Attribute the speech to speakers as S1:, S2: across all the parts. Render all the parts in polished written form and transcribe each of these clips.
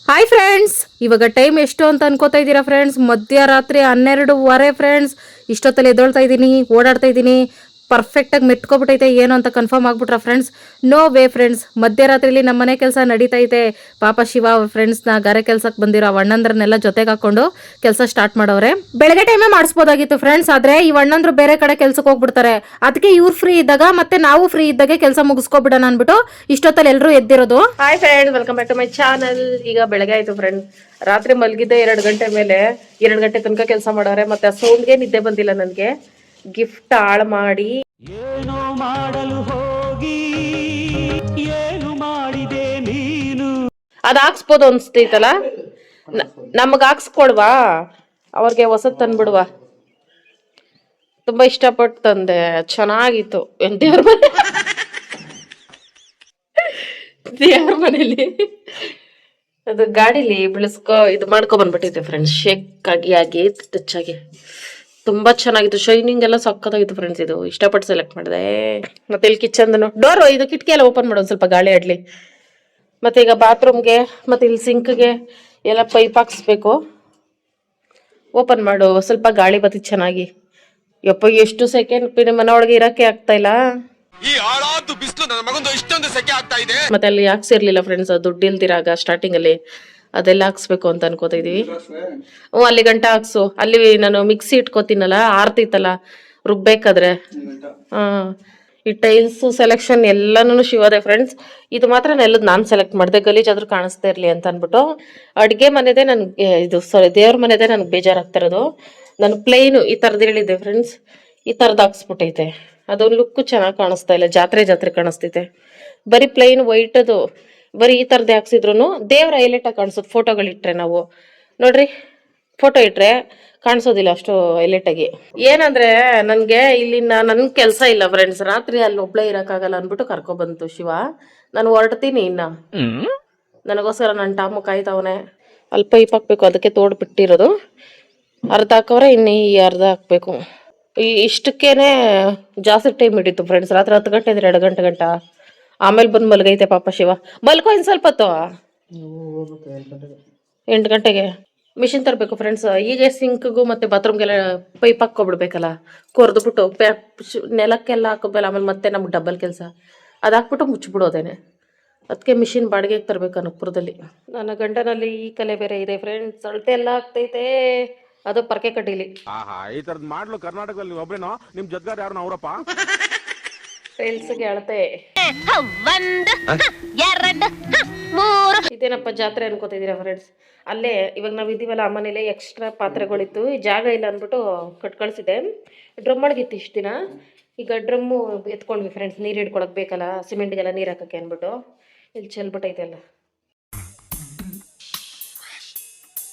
S1: Hi friends, ಇವಾಗ time ಎಷ್ಟು ಅಂತ ಅನ್ಕೋತಾ ಇದ್ದೀರಾ ಫ್ರೆಂಡ್ಸ್? ಮಧ್ಯರಾತ್ರಿ 12:15 ಫ್ರೆಂಡ್ಸ್. ಇಷ್ಟೊತ್ತಲ್ಲಿ ಎದ್ದೊಳ್ತಾ ಇದ್ದೀನಿ, ಓಡಾಡ್ತಾ ಇದ್ದೀನಿ. ಪರ್ಫೆಕ್ಟಾಗಿ ಮೆತ್ಕೊಬಿಟ್ಟೈತೆ ಏನು ಅಂತ ಕನ್ಫರ್ಮ್ ಆಗ್ಬಿಟ್ರ ಫ್ರೆಂಡ್ಸ್? ನೋ ವೇ ಫ್ರೆಂಡ್ಸ್, ಮಧ್ಯರಾತ್ರಿಲಿ ನಮ್ಮ ಮನೆ ಕೆಲಸ ನಡೀತೈತೆ. ಪಾಪ ಶಿವ ಫ್ರೆಂಡ್ಸ್ನ ಗಾರೆ ಕೆಲ್ಸಕ್ಕೆ ಬಂದಿರೋ ಅಣ್ಣಂದ್ರನ್ನೆಲ್ಲ ಜೊತೆಗೆ ಹಾಕೊಂಡು ಕೆಲಸ ಸ್ಟಾರ್ಟ್ ಮಾಡವ್ರೆ. ಬೆಳಗ್ಗೆ ಟೈಮೇ ಮಾಡಿಸ್ಬೋದಾಗಿತ್ತು ಫ್ರೆಂಡ್ಸ್, ಆದ್ರೆ ಈ ಅಣ್ಣಂದ್ರು ಬೇರೆ ಕಡೆ ಕೆಲ್ಸಕ್ಕೆ ಹೋಗ್ಬಿಡ್ತಾರೆ. ಅದಕ್ಕೆ ಇವ್ರು ಫ್ರೀ ಇದ್ದಾಗ ಮತ್ತೆ ನಾವು ಫ್ರೀ ಇದ್ದಾಗ ಕೆಲಸ ಮುಗಿಸ್ಕೊಬಿಡೋಣ ಅನ್ಬಿಟ್ಟು ಇಷ್ಟೊತ್ತಲ್ಲಿ ಎಲ್ಲರೂ ಎದ್ದಿರೋದು.
S2: Hi friend, welcome back to my channel. ಈಗ ಬೆಳಗ್ಗೆ ಆಯ್ತು ಫ್ರೆಂಡ್. ರಾತ್ರಿ ಮಲಗಿದ್ದೆ 2 ಗಂಟೆ ಮೇಲೆ. 2 ಗಂಟೆ ತನಕ ಕೆಲಸ ಮಾಡವ್ರೆ. ಮತ್ತೆ ಆ ಸೌಂಡ್ಗೆ ನಿದ್ದೆ ಬಂದಿಲ್ಲ ನನಗೆ. ಗಿಫ್ಟ್ ಹಾಳು ಮಾಡಿ
S3: ಏನು ಮಾಡಲು ಹೋಗಿ ಏನು ಮಾಡಿದೆ ನೀನು.
S2: ಅದ್ ಹಾಕ್ಸ್ಬೋದು ಅನ್ಸ್ತೈತಲ್ಲ. ನಮಗ್ ಹಾಕ್ಸ್ಕೊಡ್ವಾ, ಅವ್ರಿಗೆ ಹೊಸದ್ ತಂದ್ಬಿಡ್ವಾ. ತುಂಬಾ ಇಷ್ಟಪಟ್ಟು ತಂದೆ, ಚೆನ್ನಾಗಿತ್ತು. ದೇವ್ರ ಮನೇಲಿ ಅದು ಗಾಡಿಲಿ ಇದು ಮಾಡ್ಕೊ ಬಂದ್ಬಿಟ್ಟಿದೆ ಫ್ರೆಂಡ್ಸ್. ಶೇಕ್ ಆಗಿ ಟಚ್ ಆಗಿ ತುಂಬಾ ಚೆನ್ನಾಗಿತ್ತು. ಶೈನಿಂಗ್ ಎಲ್ಲ ಸಕ್ಕತ್ತಾಗಿತ್ತು ಫ್ರೆಂಡ್ಸ್. ಇದು ಇಷ್ಟಪಟ್ಟು ಸೆಲೆಕ್ಟ್ ಮಾಡಿದೆ. ಮತ್ತೆ ಇಲ್ಲಿ ಕಿಚನ್ ಡೋರ್, ಇದು ಕಿಟಕಿ ಎಲ್ಲ ಓಪನ್ ಮಾಡೋದು ಸ್ವಲ್ಪ ಗಾಳಿ ಆಡ್ಲಿ. ಮತ್ತೆ ಈಗ ಬಾತ್ರೂಮ್ಗೆ ಮತ್ತೆ ಇಲ್ಲಿ ಸಿಂಕ್ಗೆ ಎಲ್ಲ ಪೈಪ್ ಹಾಕ್ಸ್ಬೇಕು. ಓಪನ್ ಮಾಡು, ಸ್ವಲ್ಪ ಗಾಳಿ ಬತ್ತಿತ್ತು ಚೆನ್ನಾಗಿ. ಯಪ್ಪ, ಎಷ್ಟು ಸೆಕೆಂಡ್ ಮನೆ ಒಳಗೆ ಇರಕ್ಕೆ ಆಗ್ತಾ ಇಲ್ಲ. ಮತ್ತೆ ಅಲ್ಲಿ ಹಾಕ್ಸಿರ್ಲಿಲ್ಲ ಫ್ರೆಂಡ್ಸ್, ದುಡ್ಡು ಇಲ್ದಿರಾಗ ಸ್ಟಾರ್ಟಿಂಗ್ ಅಲ್ಲಿ ಅದೆಲ್ಲ ಹಾಕ್ಸ್ಬೇಕು ಅಂತ ಅನ್ಕೋತಾ ಇದೀವಿ. ಅಲ್ಲಿ ಗಂಟ ಹಾಕ್ಸು. ಅಲ್ಲಿ ನಾನು ಮಿಕ್ಸಿ ಇಟ್ಕೋತೀನಲ್ಲ, ಆರ್ತಿತ್ತಲ್ಲ ರುಬ್ಬೇಕಾದ್ರೆ. ಈ ಟೈಲ್ಸ್ ಸೆಲೆಕ್ಷನ್ ಎಲ್ಲಾನು ಶಿವದೆ ಫ್ರೆಂಡ್ಸ್. ಇದು ಮಾತ್ರ ನೆಲ್ಲದ್ ನಾನ್ ಸೆಲೆಕ್ಟ್ ಮಾಡಿದೆ, ಗಲೀಜಾದ್ರೂ ಕಾಣಿಸ್ತಾ ಇರ್ಲಿ ಅಂತ ಅನ್ಬಿಟ್ಟು. ಅಡ್ಗೆ ಮನೆದೇ ನನ್ಗೆ ಇದು ದೇವ್ರ ಮನೆದೇ ನನ್ಗೆ ಬೇಜಾರಾಗ್ತಿರೋದು. ನಾನು ಪ್ಲೇನ್ ಈ ತರದ್ ಹೇಳಿದ್ದೆ ಫ್ರೆಂಡ್ಸ್, ಈ ತರದ್ ಹಾಕ್ಸ್ಬಿಟ್ಟೈತೆ. ಅದೊಂದು ಲುಕ್ ಚೆನ್ನಾಗಿ ಕಾಣಿಸ್ತಾ ಇಲ್ಲ, ಜಾತ್ರೆ ಕಾಣಿಸ್ತೈತೆ. ಬರೀ ಪ್ಲೈನ್ ವೈಟ್ ಅದು, ಬರೀ ಈ ತರದೇ ಹಾಕ್ಸಿದ್ರು ದೇವ್ರ ಹೈಲೈಟ್ ಆಗಿ ಕಾಣಿಸುತ್ತೆ. ಫೋಟೋಗಳಿಟ್ರೆ ನಾವು ನೋಡ್ರಿ, ಫೋಟೋ ಇಟ್ರೆ ಕಾಣಿಸೋದಿಲ್ಲ ಅಷ್ಟು ಹೈಲೈಟ್ ಆಗಿ. ಏನಂದ್ರೆ ನನ್ಗೆ ಇಲ್ಲಿ ನನ್ ಕೆಲಸ ಇಲ್ಲ ಫ್ರೆಂಡ್ಸ್. ರಾತ್ರಿ ಅಲ್ಲಿ ಒಬ್ಳೆ ಇರಕ್ಕಾಗಲ್ಲ ಅನ್ಬಿಟ್ಟು ಕರ್ಕೊಬಂತು ಶಿವ. ನಾನು ಹೊರಡ್ತೀನಿ ಇನ್ನ. ನನಗೋಸ್ಕರ ನನ್ನ ಟಾಮು ಕಾಯ್ತವನೆ. ಅಲ್ಲಿ ಪೈಪ್ ಹಾಕ್ಬೇಕು, ಅದಕ್ಕೆ ತೋಡ್ಬಿಟ್ಟಿರೋದು. ಅರ್ಧ ಹಾಕವ್ರೆ, ಇನ್ನು ಈ ಅರ್ಧ ಹಾಕ್ಬೇಕು. ಇಷ್ಟಕ್ಕೇನೆ ಜಾಸ್ತಿ ಟೈಮ್ ಹಿಡಿತು ಫ್ರೆಂಡ್ಸ್. ರಾತ್ರಿ 10 ಗಂಟೆ 2 ಗಂಟೆ ಆಮೇಲೆ ಬಂದು ಮಲಗೈತೆ ಪಾಪ ಶಿವ. ಮಲ್ಕೋ ಇನ್ ಸ್ವಲ್ಪ ಹೊತ್ತು. 8 ಗಂಟೆಗೆ ಮಿಷಿನ್ ತರಬೇಕು ಫ್ರೆಂಡ್ಸ್. ಈಗ ಸಿಂಕ್ಗೂ ಮತ್ತೆ ಬಾತ್ರೂಮ್ಗೆಲ್ಲ ಪೈಪ್ ಹಾಕ್ಕೊಬಿಡ್ಬೇಕಲ್ಲ, ಕೊರ್ದ್ಬಿಟ್ಟು ನೆಲಕ್ಕೆಲ್ಲ ಹಾಕೋಬೇಕಲ್ಲ. ಆಮೇಲೆ ಮತ್ತೆ ನಮ್ಗೆ ಡಬಲ್ ಕೆಲಸ. ಅದು ಹಾಕ್ಬಿಟ್ಟು ಮುಚ್ಚಿಬಿಡೋದೇನೆ. ಅದಕ್ಕೆ ಮಿಷಿನ್ ಬಾಡಿಗೆಗೆ ತರಬೇಕು ಅನಕಪುರದಲ್ಲಿ. ನನ್ನ ಗಂಡನಲ್ಲಿ ಈ ಕಲೆ ಬೇರೆ ಇದೆ ಫ್ರೆಂಡ್ಸ್. ಅಳತೆ ಎಲ್ಲ ಆಗ್ತೈತೆ, ಅದು ಪರ್ಕೆ ಕಡ್ಡಿಲಿ.
S3: ಈ ತರದ್ ಮಾಡ್ಲು ಕರ್ನಾಟಕದಲ್ಲಿ ನೀವು ಒಬ್ರೇನೋ, ನಿಮ್ ಜೊತೆಗಾರ ಯಾರು ಅವರಪ್ಪ?
S2: ಟೈಲ್ಸ್ಗೆ ಅಳತೆ ಇದೇನಪ್ಪ ಜಾತ್ರೆ ಅನ್ಕೋತಿದ್ದೀರಾ ಫ್ರೆಂಡ್ಸ್. ಅಲ್ಲೇ ಇವಾಗ ನಾವು ಇದೀವಲ್ಲ, ಆ ಮನೇಲೆ ಎಕ್ಸ್ಟ್ರಾ ಪಾತ್ರೆಗಳಿತ್ತು. ಈ ಜಾಗ ಇಲ್ಲ ಅಂದ್ಬಿಟ್ಟು ಕಳ್ಸಿದೆ. ಡ್ರಮ್ ಒಳಗಿತ್ತು ಇಷ್ಟು ದಿನ. ಈಗ ಡ್ರಮ್ಮು ಎತ್ಕೊಂಡ್ವಿ ಫ್ರೆಂಡ್ಸ್, ನೀರು ಹಿಡ್ಕೊಳಕ್ ಬೇಕಲ್ಲ, ಸಿಮೆಂಟ್ಗೆಲ್ಲ ನೀರು ಹಾಕಕ್ಕೆ ಅಂದ್ಬಿಟ್ಟು. ಇಲ್ಲಿ ಚೆಲ್ಬಿಟ್ಟೈತೆ ಎಲ್ಲ.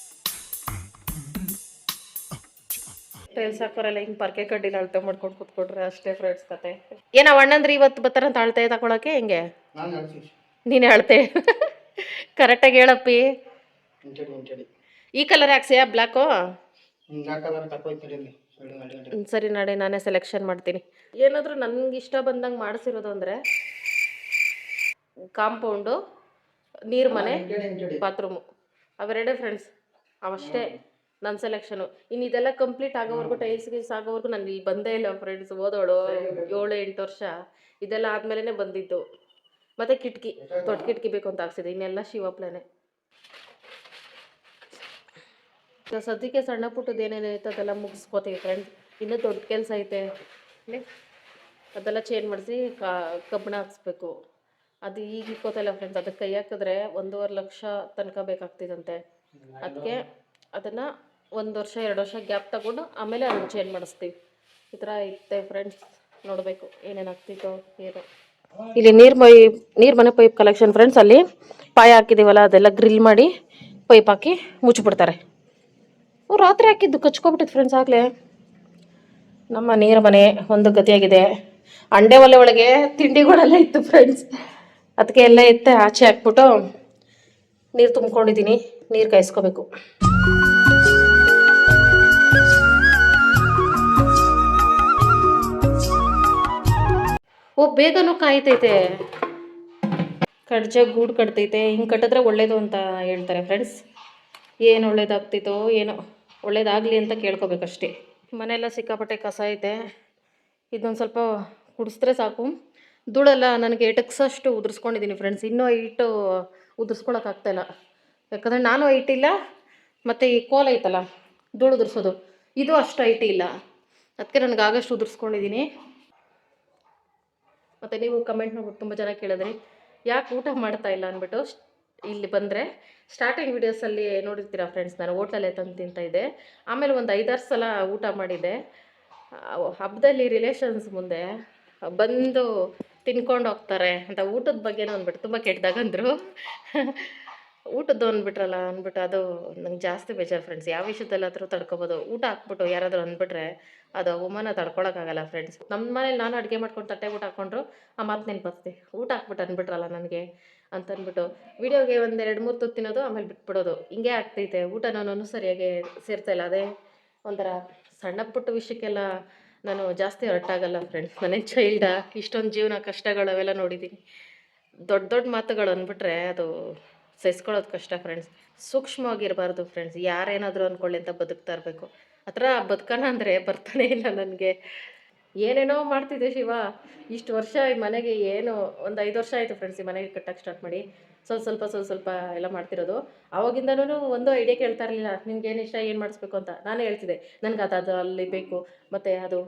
S2: ಟೈಲ್ಸ್ ಹಾಕೋರೆಲ್ಲ ಹಿಂಗೆ ಪರ್ಕೆ ಕಡ್ಡಿನ ಅಳತೆ ಮಾಡ್ಕೊಂಡು ಕೂತ್ಕೊಟ್ರೆ ಅಷ್ಟೇ ಫ್ರೆಂಡ್ಸ್ ಕತೆ. ಏನೋ ಅಣ್ಣಂದ್ರೆ ಇವತ್ತು ಬರ್ತಾರಂತ ಅಳತೆ ತಗೊಳಕ್ಕೆ. ಹೆಂಗೆ ನೀನೇ ಅಳತೆ ಕರೆಕ್ಟಾಗಿ ಹೇಳಪ್ಪಿ. ಈ ಕಲರ್ ಹಾಕ್ಸಿಯಾ ಬ್ಲ್ಯಾಕು? ಸರಿ ನಡೆ, ನಾನೇ ಸೆಲೆಕ್ಷನ್ ಮಾಡ್ತೀನಿ. ಏನಾದರೂ ನನ್ಗೆ ಇಷ್ಟ ಬಂದಂಗೆ ಮಾಡಿಸಿರೋದು ಅಂದರೆ ಕಾಂಪೌಂಡು, ನೀರು ಮನೆ, ಬಾತ್ರೂಮು, ಅವೆರಡೇ ಫ್ರೆಂಡ್ಸ್. ಅವಷ್ಟೇ ನನ್ನ ಸೆಲೆಕ್ಷನು. ಇನ್ನು ಇದೆಲ್ಲ ಕಂಪ್ಲೀಟ್ ಆಗೋವರೆಗೂ, ಟೈಲ್ಸ್ ಆಗೋವರೆಗೂ ನಾನು ಇಲ್ಲಿ ಬಂದೇ ಇಲ್ಲ ಫ್ರೆಂಡ್ಸ್. ಓದೋಳು 7-8 ವರ್ಷ. ಇದೆಲ್ಲ ಆದಮೇಲೆ ಬಂದಿದ್ದು. ಮತ್ತು ಕಿಟಕಿ, ದೊಡ್ಡ ಕಿಟಕಿ ಬೇಕು ಅಂತ ಹಾಕ್ಸಿದೆ. ಇನ್ನೆಲ್ಲ ಶಿವಪ್ಲೇನೆ. ಸದ್ಯಕ್ಕೆ ಸಣ್ಣ ಪುಟ್ಟದ್ದು ಏನೇನೈತೆ ಅದೆಲ್ಲ ಮುಗಿಸ್ಕೋತೀವಿ ಫ್ರೆಂಡ್ಸ್. ಇನ್ನೂ ದೊಡ್ಡ ಕೆಲಸ ಐತೆ. ಅದೆಲ್ಲ ಚೇಂಜ್ ಮಾಡಿಸಿ ಕಬ್ಬಣ ಹಾಕ್ಸ್ಬೇಕು. ಅದು ಈಗ ಇಕ್ಕೋತಿಲ್ಲ ಫ್ರೆಂಡ್ಸ್. ಅದಕ್ಕೆ ಕೈ ಹಾಕಿದ್ರೆ 1.5 ಲಕ್ಷ ತನಕ ಬೇಕಾಗ್ತಿದಂತೆ. ಅದಕ್ಕೆ ಅದನ್ನು 1 ವರ್ಷ 2 ವರ್ಷ ಗ್ಯಾಪ್ ತಗೊಂಡು ಆಮೇಲೆ ಅದನ್ನು ಚೇಂಜ್ ಮಾಡಿಸ್ತೀವಿ. ಈ ಥರ ಐತೆ ಫ್ರೆಂಡ್ಸ್. ನೋಡಬೇಕು ಏನೇನಾಗ್ತಿತ್ತೋ ಏನೋ. ಇಲ್ಲಿ ನೀರು ಮನೆ ಪೈಪ್ ಕಲೆಕ್ಷನ್ ಫ್ರೆಂಡ್ಸ್. ಅಲ್ಲಿ ಪಾಯ ಹಾಕಿದ್ದೀವಲ್ಲ, ಅದೆಲ್ಲ ಗ್ರಿಲ್ ಮಾಡಿ ಪೈಪ್ ಹಾಕಿ ಮುಚ್ಚಿಬಿಡ್ತಾರೆ. ರಾತ್ರಿ ಹಾಕಿದ್ದು ಕಚ್ಕೊಬಿಟ್ಟಿತ್ತು ಫ್ರೆಂಡ್ಸ್. ಆಗಲೇ ನಮ್ಮ ನೀರು ಮನೆ ಒಂದು ಗತಿಯಾಗಿದೆ. ಅಂಡೆ ಒಲೆ ಒಳಗೆ ತಿಂಡಿಗಳೆಲ್ಲ ಇತ್ತು ಫ್ರೆಂಡ್ಸ್. ಅದಕ್ಕೆ ಎಲ್ಲ ಎತ್ತೆ ಆಚೆ ಹಾಕ್ಬಿಟ್ಟು ನೀರು ತುಂಬ್ಕೊಂಡಿದ್ದೀನಿ. ನೀರು ಕಾಯಿಸ್ಕೋಬೇಕು. ಓ, ಬೇಗನೂ ಕಾಯ್ತೈತೆ. ಕಡ್ಜ ಗೂಡು ಕಟ್ತೈತೆ, ಹಿಂಗೆ ಕಟ್ಟಿದ್ರೆ ಒಳ್ಳೇದು ಅಂತ ಹೇಳ್ತಾರೆ ಫ್ರೆಂಡ್ಸ್. ಏನು ಒಳ್ಳೇದಾಗ್ತೈತೋ ಏನೋ, ಒಳ್ಳೇದಾಗಲಿ ಅಂತ ಕೇಳ್ಕೊಬೇಕಷ್ಟೇ. ಮನೆಯೆಲ್ಲ ಸಿಕ್ಕಾಪಟ್ಟೆ ಕಸ ಐತೆ, ಇದೊಂದು ಸ್ವಲ್ಪ ಕುಡಿಸಿದ್ರೆ ಸಾಕು. ಧೂಳೆಲ್ಲ ನನಗೆ ಎಟಕ್ಸಷ್ಟು ಉದುರಿಸ್ಕೊಂಡಿದ್ದೀನಿ ಫ್ರೆಂಡ್ಸ್. ಇನ್ನೂ ಹೈಟು ಉದುರಿಸ್ಕೊಳಕ್ಕಾಗ್ತಾಯಿಲ್ಲ, ಯಾಕಂದರೆ ನಾನು ಹೈಟ್ ಇಲ್ಲ, ಮತ್ತು ಈ ಕೋಲ್ ಐತಲ್ಲ ಧೂಳು ಉದುರಿಸೋದು, ಇದು ಅಷ್ಟು ಹೈಟ್ ಇಲ್ಲ. ಅದಕ್ಕೆ ನನಗೆ ಆಗಷ್ಟು ಉದುರಿಸ್ಕೊಂಡಿದ್ದೀನಿ. ಮತ್ತು ನೀವು ಕಮೆಂಟ್ ಮಾಡ್ಬಿಟ್ಟು ತುಂಬ ಜನ ಕೇಳಿದ್ರಿ ಯಾಕೆ ಊಟ ಮಾಡ್ತಾ ಇಲ್ಲ ಅಂದ್ಬಿಟ್ಟು. ಇಲ್ಲಿ ಬಂದರೆ ಸ್ಟಾರ್ಟಿಂಗ್ ವೀಡಿಯೋಸಲ್ಲಿ ನೋಡಿರ್ತೀರ ಫ್ರೆಂಡ್ಸ್, ನಾನು ಹೋಟ್ಲಲ್ಲೇ ತಂದು ತಿಂತಾಯಿದ್ದೆ. ಆಮೇಲೆ ಒಂದು 5-6 ಸಲ ಊಟ ಮಾಡಿದ್ದೆ. ಹಬ್ಬದಲ್ಲಿ ರಿಲೇಷನ್ಸ್ ಮುಂದೆ ಬಂದು ತಿನ್ಕೊಂಡು ಹೋಗ್ತಾರೆ ಅಂತ ಊಟದ ಬಗ್ಗೆನೂ ಅಂದ್ಬಿಟ್ಟು ತುಂಬ ಕೆಟ್ಟದಾಗಂದರು. ಊಟದ್ದು ಅಂದ್ಬಿಟ್ರಲ್ಲ ಅಂದ್ಬಿಟ್ಟು ಅದು ನಂಗೆ ಜಾಸ್ತಿ ಬೇಜಾರು ಫ್ರೆಂಡ್ಸ್. ಯಾವ ವಿಷಯದಲ್ಲಾದರೂ ತಡ್ಕೊಬೋದು, ಊಟ ಹಾಕ್ಬಿಟ್ಟು ಯಾರಾದರೂ ಅಂದ್ಬಿಟ್ರೆ ಅದು ಅವಮಾನ ತಡ್ಕೊಳಕ್ಕಾಗಲ್ಲ ಫ್ರೆಂಡ್ಸ್. ನಮ್ಮ ಮನೇಲಿ ನಾನು ಅಡುಗೆ ಮಾಡ್ಕೊಂಡು ತಟ್ಟೆ ಊಟ ಹಾಕ್ಕೊಂಡ್ರು ಆ ಮಾತು ನೆನಪಿಸ್ತಿ, ಊಟ ಹಾಕ್ಬಿಟ್ಟು ಅಂದ್ಬಿಟ್ರಲ್ಲ ನನಗೆ ಅಂತಂದ್ಬಿಟ್ಟು ವೀಡಿಯೋಗೆ ಒಂದು 2-3 ತುತ್ತು ತಿನ್ನೋದು, ಆಮೇಲೆ ಬಿಟ್ಬಿಡೋದು. ಹಿಂಗೆ ಆಗ್ತೈತೆ, ಊಟ ನಾನು ಸರಿಯಾಗಿ ಸೇರ್ತಾಯಿಲ್ಲ. ಅದೇ ಒಂಥರ ಸಣ್ಣ ಪುಟ್ಟ ವಿಷಯಕ್ಕೆಲ್ಲ ನಾನು ಜಾಸ್ತಿ ಹರ್ಟಾಗಲ್ಲ ಫ್ರೆಂಡ್ಸ್. ನಾನೇನು ಚೈಲ್ಡ, ಇಷ್ಟೊಂದು ಜೀವನ ಕಷ್ಟಗಳು ಅವೆಲ್ಲ ನೋಡಿದ್ದೀನಿ. ದೊಡ್ಡ ದೊಡ್ಡ ಮಾತುಗಳು ಅಂದ್ಬಿಟ್ರೆ ಅದು ಸಹಿಸ್ಕೊಳ್ಳೋದು ಕಷ್ಟ ಫ್ರೆಂಡ್ಸ್. ಸೂಕ್ಷ್ಮವಾಗಿರಬಾರ್ದು ಫ್ರೆಂಡ್ಸ್. ಯಾರೇನಾದರೂ ಅಂದ್ಕೊಳ್ಳಿ ಅಂತ ಬದುಕ್ತಾ ಇರಬೇಕು. ಆ ಥರ ಬದುಕೋಣ ಅಂದರೆ ಬರ್ತಾನೆ ಇಲ್ಲ ನನಗೆ. ಏನೇನೋ ಮಾಡ್ತಿದ್ದೆ ಶಿವ, ಇಷ್ಟು ವರ್ಷ ಈ ಮನೆಗೆ ಏನು ಒಂದು 5 ವರ್ಷ ಆಯಿತು ಫ್ರೆಂಡ್ಸ್ ಈ ಮನೆಗೆ ಕಟ್ಟಕ್ಕೆ ಸ್ಟಾರ್ಟ್ ಮಾಡಿ. ಸ್ವಲ್ಪ ಎಲ್ಲ ಮಾಡ್ತಿರೋದು. ಆವಾಗಿಂದನೂ ಒಂದು ಐಡಿಯಾ ಕೇಳ್ತಾ ಇರಲಿಲ್ಲ, ನಿಮ್ಗೆ ಏನು ಇಷ್ಟ, ಏನು ಮಾಡಿಸ್ಬೇಕು ಅಂತ. ನಾನೇ ಹೇಳ್ತಿದ್ದೆ ನನಗೆ ಅದು ಅಲ್ಲಿ ಬೇಕು, ಮತ್ತು ಅದು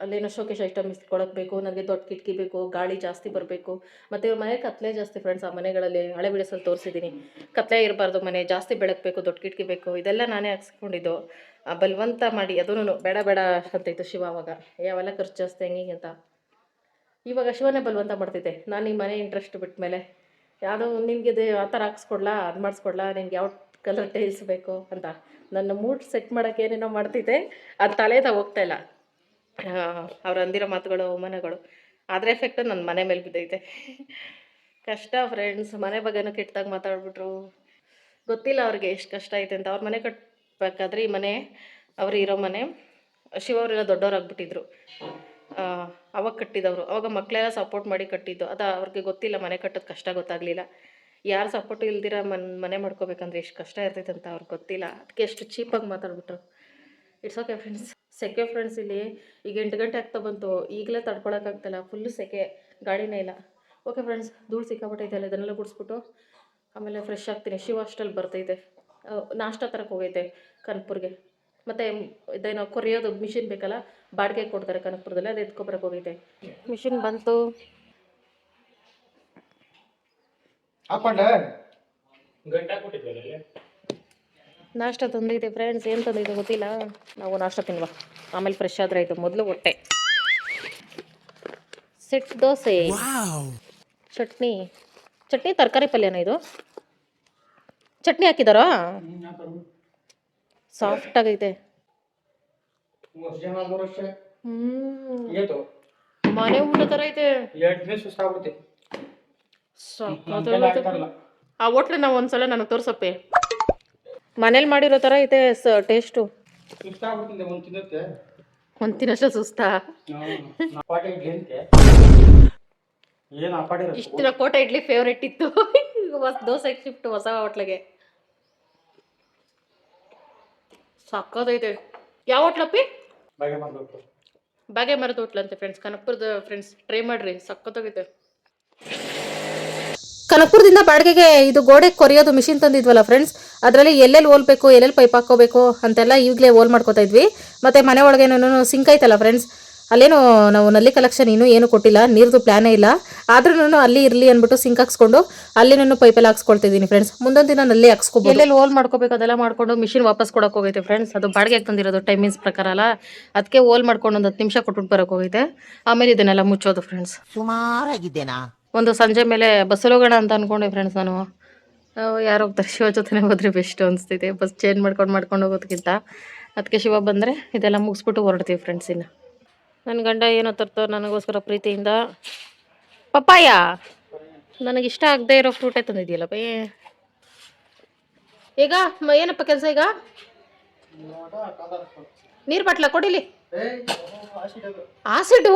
S2: ಅಲ್ಲೇನೋ ಶೋಕೇಶ್ ಐಟಮ್ ಇಸ್ಕೊಳಕ್ಕೆ ಬೇಕು, ನನಗೆ ದೊಡ್ಡ ಕಿಟಕಿ ಬೇಕು, ಗಾಳಿ ಜಾಸ್ತಿ ಬರಬೇಕು, ಮತ್ತು ಇವ್ರ ಮನೆ ಕತ್ಲೆ ಜಾಸ್ತಿ ಫ್ರೆಂಡ್ಸ್. ಆ ಮನೆಗಳಲ್ಲಿ ಹಳೆ ವಿಡಿಯೋಸಲ್ಲಿ ತೋರಿಸಿದ್ದೀನಿ, ಕತ್ಲೆ ಇರಬಾರ್ದು, ಮನೆ ಜಾಸ್ತಿ ಬೆಳಕಬೇಕು, ದೊಡ್ಡ ಕಿಟಕಿ ಬೇಕು, ಇದೆಲ್ಲ ನಾನೇ ಹಾಕ್ಸ್ಕೊಂಡಿದ್ದು. ಬಲವಂತ ಮಾಡಿ ಅದೂ ಬೇಡ ಅಂತಾಯಿತ್ತು ಶಿವ ಅವಾಗ. ಯಾವೆಲ್ಲ ಖರ್ಚು ಜಾಸ್ತಿ ಹೆಂಗೆ ಅಂತ. ಇವಾಗ ಶಿವನೇ ಬಲವಂತ ಮಾಡ್ತಿದ್ದೆ. ನಾನು ಈ ಮನೆ ಇಂಟ್ರೆಸ್ಟ್ ಬಿಟ್ಟ ಮೇಲೆ ಯಾವುದೋ ನಿನಗೆ ಇದು ಆ ಥರ ಹಾಕ್ಸ್ಕೊಡ್ಲಾ, ಅದು ಮಾಡಿಸ್ಕೊಡ್ಲಾ, ನಿನ್ಗೆ ಯಾವ ಕಲರ್ ಟೈಲ್ಸ್ ಬೇಕು ಅಂತ ನನ್ನ ಮೂಡ್ ಸೆಟ್ ಮಾಡೋಕ್ಕೆ ಏನೇನೋ ಮಾಡ್ತಿದ್ದೆ. ಅದು ತಲೆದ ಹೋಗ್ತಾಯಿಲ್ಲ. ಅವ್ರು ಅಂದಿರೋ ಮಾತುಗಳು, ಅವಮಾನಗಳು, ಅದರ ಎಫೆಕ್ಟು ನನ್ನ ಮನೆ ಮೇಲೆ ಬಿದ್ದೈತೆ. ಕಷ್ಟ ಫ್ರೆಂಡ್ಸ್. ಮನೆ ಬಗ್ಗೆನೂ ಕೆಟ್ಟದಾಗ ಮಾತಾಡ್ಬಿಟ್ರು. ಗೊತ್ತಿಲ್ಲ ಅವ್ರಿಗೆ ಎಷ್ಟು ಕಷ್ಟ ಐತೆ ಅಂತ. ಅವ್ರ ಮನೆ ಕಟ್ಟಬೇಕಾದ್ರೆ ಈ ಮನೆ ಅವರು ಇರೋ ಮನೆ, ಶಿವ ಅವರೆಲ್ಲ ದೊಡ್ಡವ್ರಾಗ್ಬಿಟ್ಟಿದ್ರು. ಅವಾಗ ಕಟ್ಟಿದವರು, ಅವಾಗ ಮಕ್ಕಳೆಲ್ಲ ಸಪೋರ್ಟ್ ಮಾಡಿ ಕಟ್ಟಿದ್ದು. ಅದು ಅವ್ರಿಗೆ ಗೊತ್ತಿಲ್ಲ, ಮನೆ ಕಟ್ಟೋದು ಕಷ್ಟ ಗೊತ್ತಾಗಲಿಲ್ಲ. ಯಾರು ಸಪೋರ್ಟು ಇಲ್ದಿರ ಮನೆ ಮಾಡ್ಕೋಬೇಕಂದ್ರೆ ಎಷ್ಟು ಕಷ್ಟ ಇರ್ತೈತೆ ಅಂತ ಅವ್ರಿಗೆ ಗೊತ್ತಿಲ್ಲ. ಅದಕ್ಕೆ ಎಷ್ಟು ಚೀಪಾಗಿ ಮಾತಾಡ್ಬಿಟ್ರು. It's okay friends. ಸೆಕೆ ಫ್ರೆಂಡ್ಸ್. ಇಲ್ಲಿ ಈಗ 8 ಗಂಟೆ ಆಗ್ತಾ ಬಂತು, ಈಗಲೇ ತಡ್ಕೊಳಕ್ಕಾಗ್ತಾಯಿಲ್ಲ, ಫುಲ್ಲು ಸೆಕೆ, ಗಾಡಿನೇ ಇಲ್ಲ. ಓಕೆ ಫ್ರೆಂಡ್ಸ್, ಧೂಳು ಸಿಕ್ಕಾಪಟ್ಟೈತೆ ಅಲ್ಲ, ಇದನ್ನೆಲ್ಲ ಗುಡಿಸ್ಬಿಟ್ಟು ಆಮೇಲೆ ಫ್ರೆಶ್ ಆಗ್ತೀನಿ. ಶಿವ ಅಷ್ಟಲ್ಲಿ ಬರ್ತೈತೆ, ನಾಷ್ಟ ತರಕ್ಕೆ ಹೋಗೈತೆ ಕನಕಪುರ್ಗೆ. ಮತ್ತು ಇದೇನೋ ಕೊರಿಯೋದು ಮಿಷಿನ್ ಬೇಕಲ್ಲ, ಬಾಡಿಗೆ ಕೊಡ್ತಾರೆ ಕನಕಪುರದಲ್ಲಿ, ಅದು ಎತ್ಕೊಬರಕ್ಕೆ ಹೋಗೈತೆ. ಮಿಷಿನ್ ಬಂತು. ನಾಷ್ಟ ತಂದೈತೆ ಫ್ರೆಂಡ್ಸ್. ಏನು ತಂದೈತೆ ಗೊತ್ತಿಲ್ಲ, ನಾವು ನಾಷ್ಟ ತಿನ್ವಾ, ಆಮೇಲೆ ಫ್ರೆಶ್ ಆದರೆ ಆಯಿತು. ಮೊದಲು ಹೊಟ್ಟೆ. ಸೆಟ್ ದೋಸೆ, ಚಟ್ನಿ ತರಕಾರಿ ಪಲ್ಯನ ಇದು. ಚಟ್ನಿ ಹಾಕಿದಾರಾ? ಸಾಫ್ಟ್ ಆಗೈತೆ. ಮನೆ ಊಟ ಥರ ಐತೆ. ಆ ಹೋಟ್ಲು ನಾವು ಒಂದ್ಸಲ ನನಗೆ ತೋರ್ಸಪ್ಪೆ. ಮನೇಲಿ ಮಾಡಿರೋ ಥರ ಐತೆ ಟೇಸ್ಟು. ಒಂದು ತಿನ್ನಷ್ಟು ಸುಸ್ತಾ? ಇಷ್ಟು ದಿನ ಕೋಟೆ ಇಡ್ಲಿ ಫೇವ್ರೇಟ್ ಇತ್ತು, ದೋಸೆಗೆ ಶಿಫ್ಟ್ ಹೊಸ ಹೋಟ್ಲಿಗೆ. ಸಕ್ಕತ್ತೈತೆ. ಯಾವ ಹೋಟ್ಲಪ್ಪಿ? ಬಾಗೆ ಮರದ ಹೋಟ್ಲ ಅಂತೆ ಫ್ರೆಂಡ್ಸ್, ಕನಕಪುರದ ಫ್ರೆಂಡ್ಸ್. ಟ್ರೈ ಮಾಡ್ರಿ, ಸಕ್ಕತ್ತಾಗೈತೆ. ಕನಕಪುರದಿಂದ ಬಾಡಿಗೆಗೆ ಇದು ಗೋಡೆ ಕೊರಿಯೋದು ಮಿಷಿನ್ ತಂದಿದ್ವಲ್ಲ ಫ್ರೆಂಡ್ಸ್, ಅದರಲ್ಲಿ ಎಲ್ಲೆಲ್ಲಿ ಹೋಲ್ಬೇಕು, ಎಲ್ಲೆಲ್ಲಿ ಪೈಪ್ ಹಾಕ್ಕೋಬೇಕು ಅಂತೆಲ್ಲ ಈಗಲೇ ಹೋಲ್ ಮಾಡ್ಕೋತಾ ಇದ್ವಿ. ಮತ್ತು ಮನೆ ಒಳಗೇನೂ ಸಿಂಕ್ ಐತಲ್ಲ ಫ್ರೆಂಡ್ಸ್, ಅಲ್ಲೇನು ನಾವು ನಲ್ಲಿ ಕಲೆಕ್ಷನ್ ಇನ್ನೂ ಏನು ಕೊಟ್ಟಿಲ್ಲ, ನೀರ್ದು ಪ್ಲಾನೇ ಇಲ್ಲ. ಆದ್ರೂ ಅಲ್ಲಿ ಇರಲಿ ಅಂದ್ಬಿಟ್ಟು ಸಿಂಕ್ ಹಾಕ್ಸ್ಕೊಂಡು ಅಲ್ಲಿ ನಾನು ಪೈಪೆಲ್ಲ ಹಾಕ್ಸ್ಕೊಳ್ತಿದ್ದೀನಿ ಫ್ರೆಂಡ್ಸ್. ಮುಂದೊಂದು ದಿನ ನಲ್ಲಿ ಹಾಕ್ಸ್ಕೊಬೋದು. ಎಲ್ಲೆಲ್ಲಿ ಹೋಲ್ ಮಾಡ್ಕೋಬೇಕು ಅದೆಲ್ಲ ಮಾಡ್ಕೊಂಡು ಮಿಷಿನ್ ವಾಪಸ್ ಕೊಡೋಕೆ ಹೋಗೈತೆ ಫ್ರೆಂಡ್ಸ್. ಅದು ಬಾಡಿಗೆ ತಂದಿರೋದು ಟೈಮಿಂಗ್ಸ್ ಪ್ರಕಾರ ಅಲ್ಲ, ಅದಕ್ಕೆ ಹೋಲ್ ಮಾಡ್ಕೊಂಡು ಒಂದು 10 ನಿಮಿಷ ಕೊಟ್ಬಿಟ್ಟು ಬರೋಕೆ ಹೋಗೈತೆ. ಆಮೇಲೆ ಇದನ್ನೆಲ್ಲ ಮುಚ್ಚೋದು ಫ್ರೆಂಡ್ಸ್.
S4: ಸುಮಾರಾಗಿದ್ದೇನಾ?
S2: ಒಂದು ಸಂಜೆ ಮೇಲೆ ಬಸ್ಸಲ್ಲಿ ಹೋಗೋಣ ಅಂತ ಅಂದ್ಕೊಂಡೆ ಫ್ರೆಂಡ್ಸ್. ನಾನು ಯಾರು ಹೋಗ್ತಾರೆ, ಶಿವ ಜೊತೆನೇ ಹೋದರೆ ಬೆಸ್ಟ್ ಅನಿಸ್ತೈತೆ, ಬಸ್ ಚೇಂಜ್ ಮಾಡ್ಕೊಂಡು ಹೋಗೋದಕ್ಕಿಂತ. ಅದಕ್ಕೆ ಶಿವ ಬಂದರೆ ಇದೆಲ್ಲ ಮುಗಿಸ್ಬಿಟ್ಟು ಹೊರಡ್ತೀವಿ ಫ್ರೆಂಡ್ಸ್. ಇನ್ನು ನನ್ನ ಗಂಡ ಏನೋ ತರ್ತೋ ನನಗೋಸ್ಕರ ಪ್ರೀತಿಯಿಂದ. ಪಪ್ಪಾಯ ನನಗಿಷ್ಟ ಆಗದೆ ಇರೋ ಫ್ರೂಟೇ ತಂದಿದೆಯಲ್ಲ ಬೈ. ಈಗ ಏನಪ್ಪ ಕೆಲಸ? ಈಗ ನೀರು ಬಾಟ್ಲ ಕೊಡಿಲಿ. ಆಸಿಡು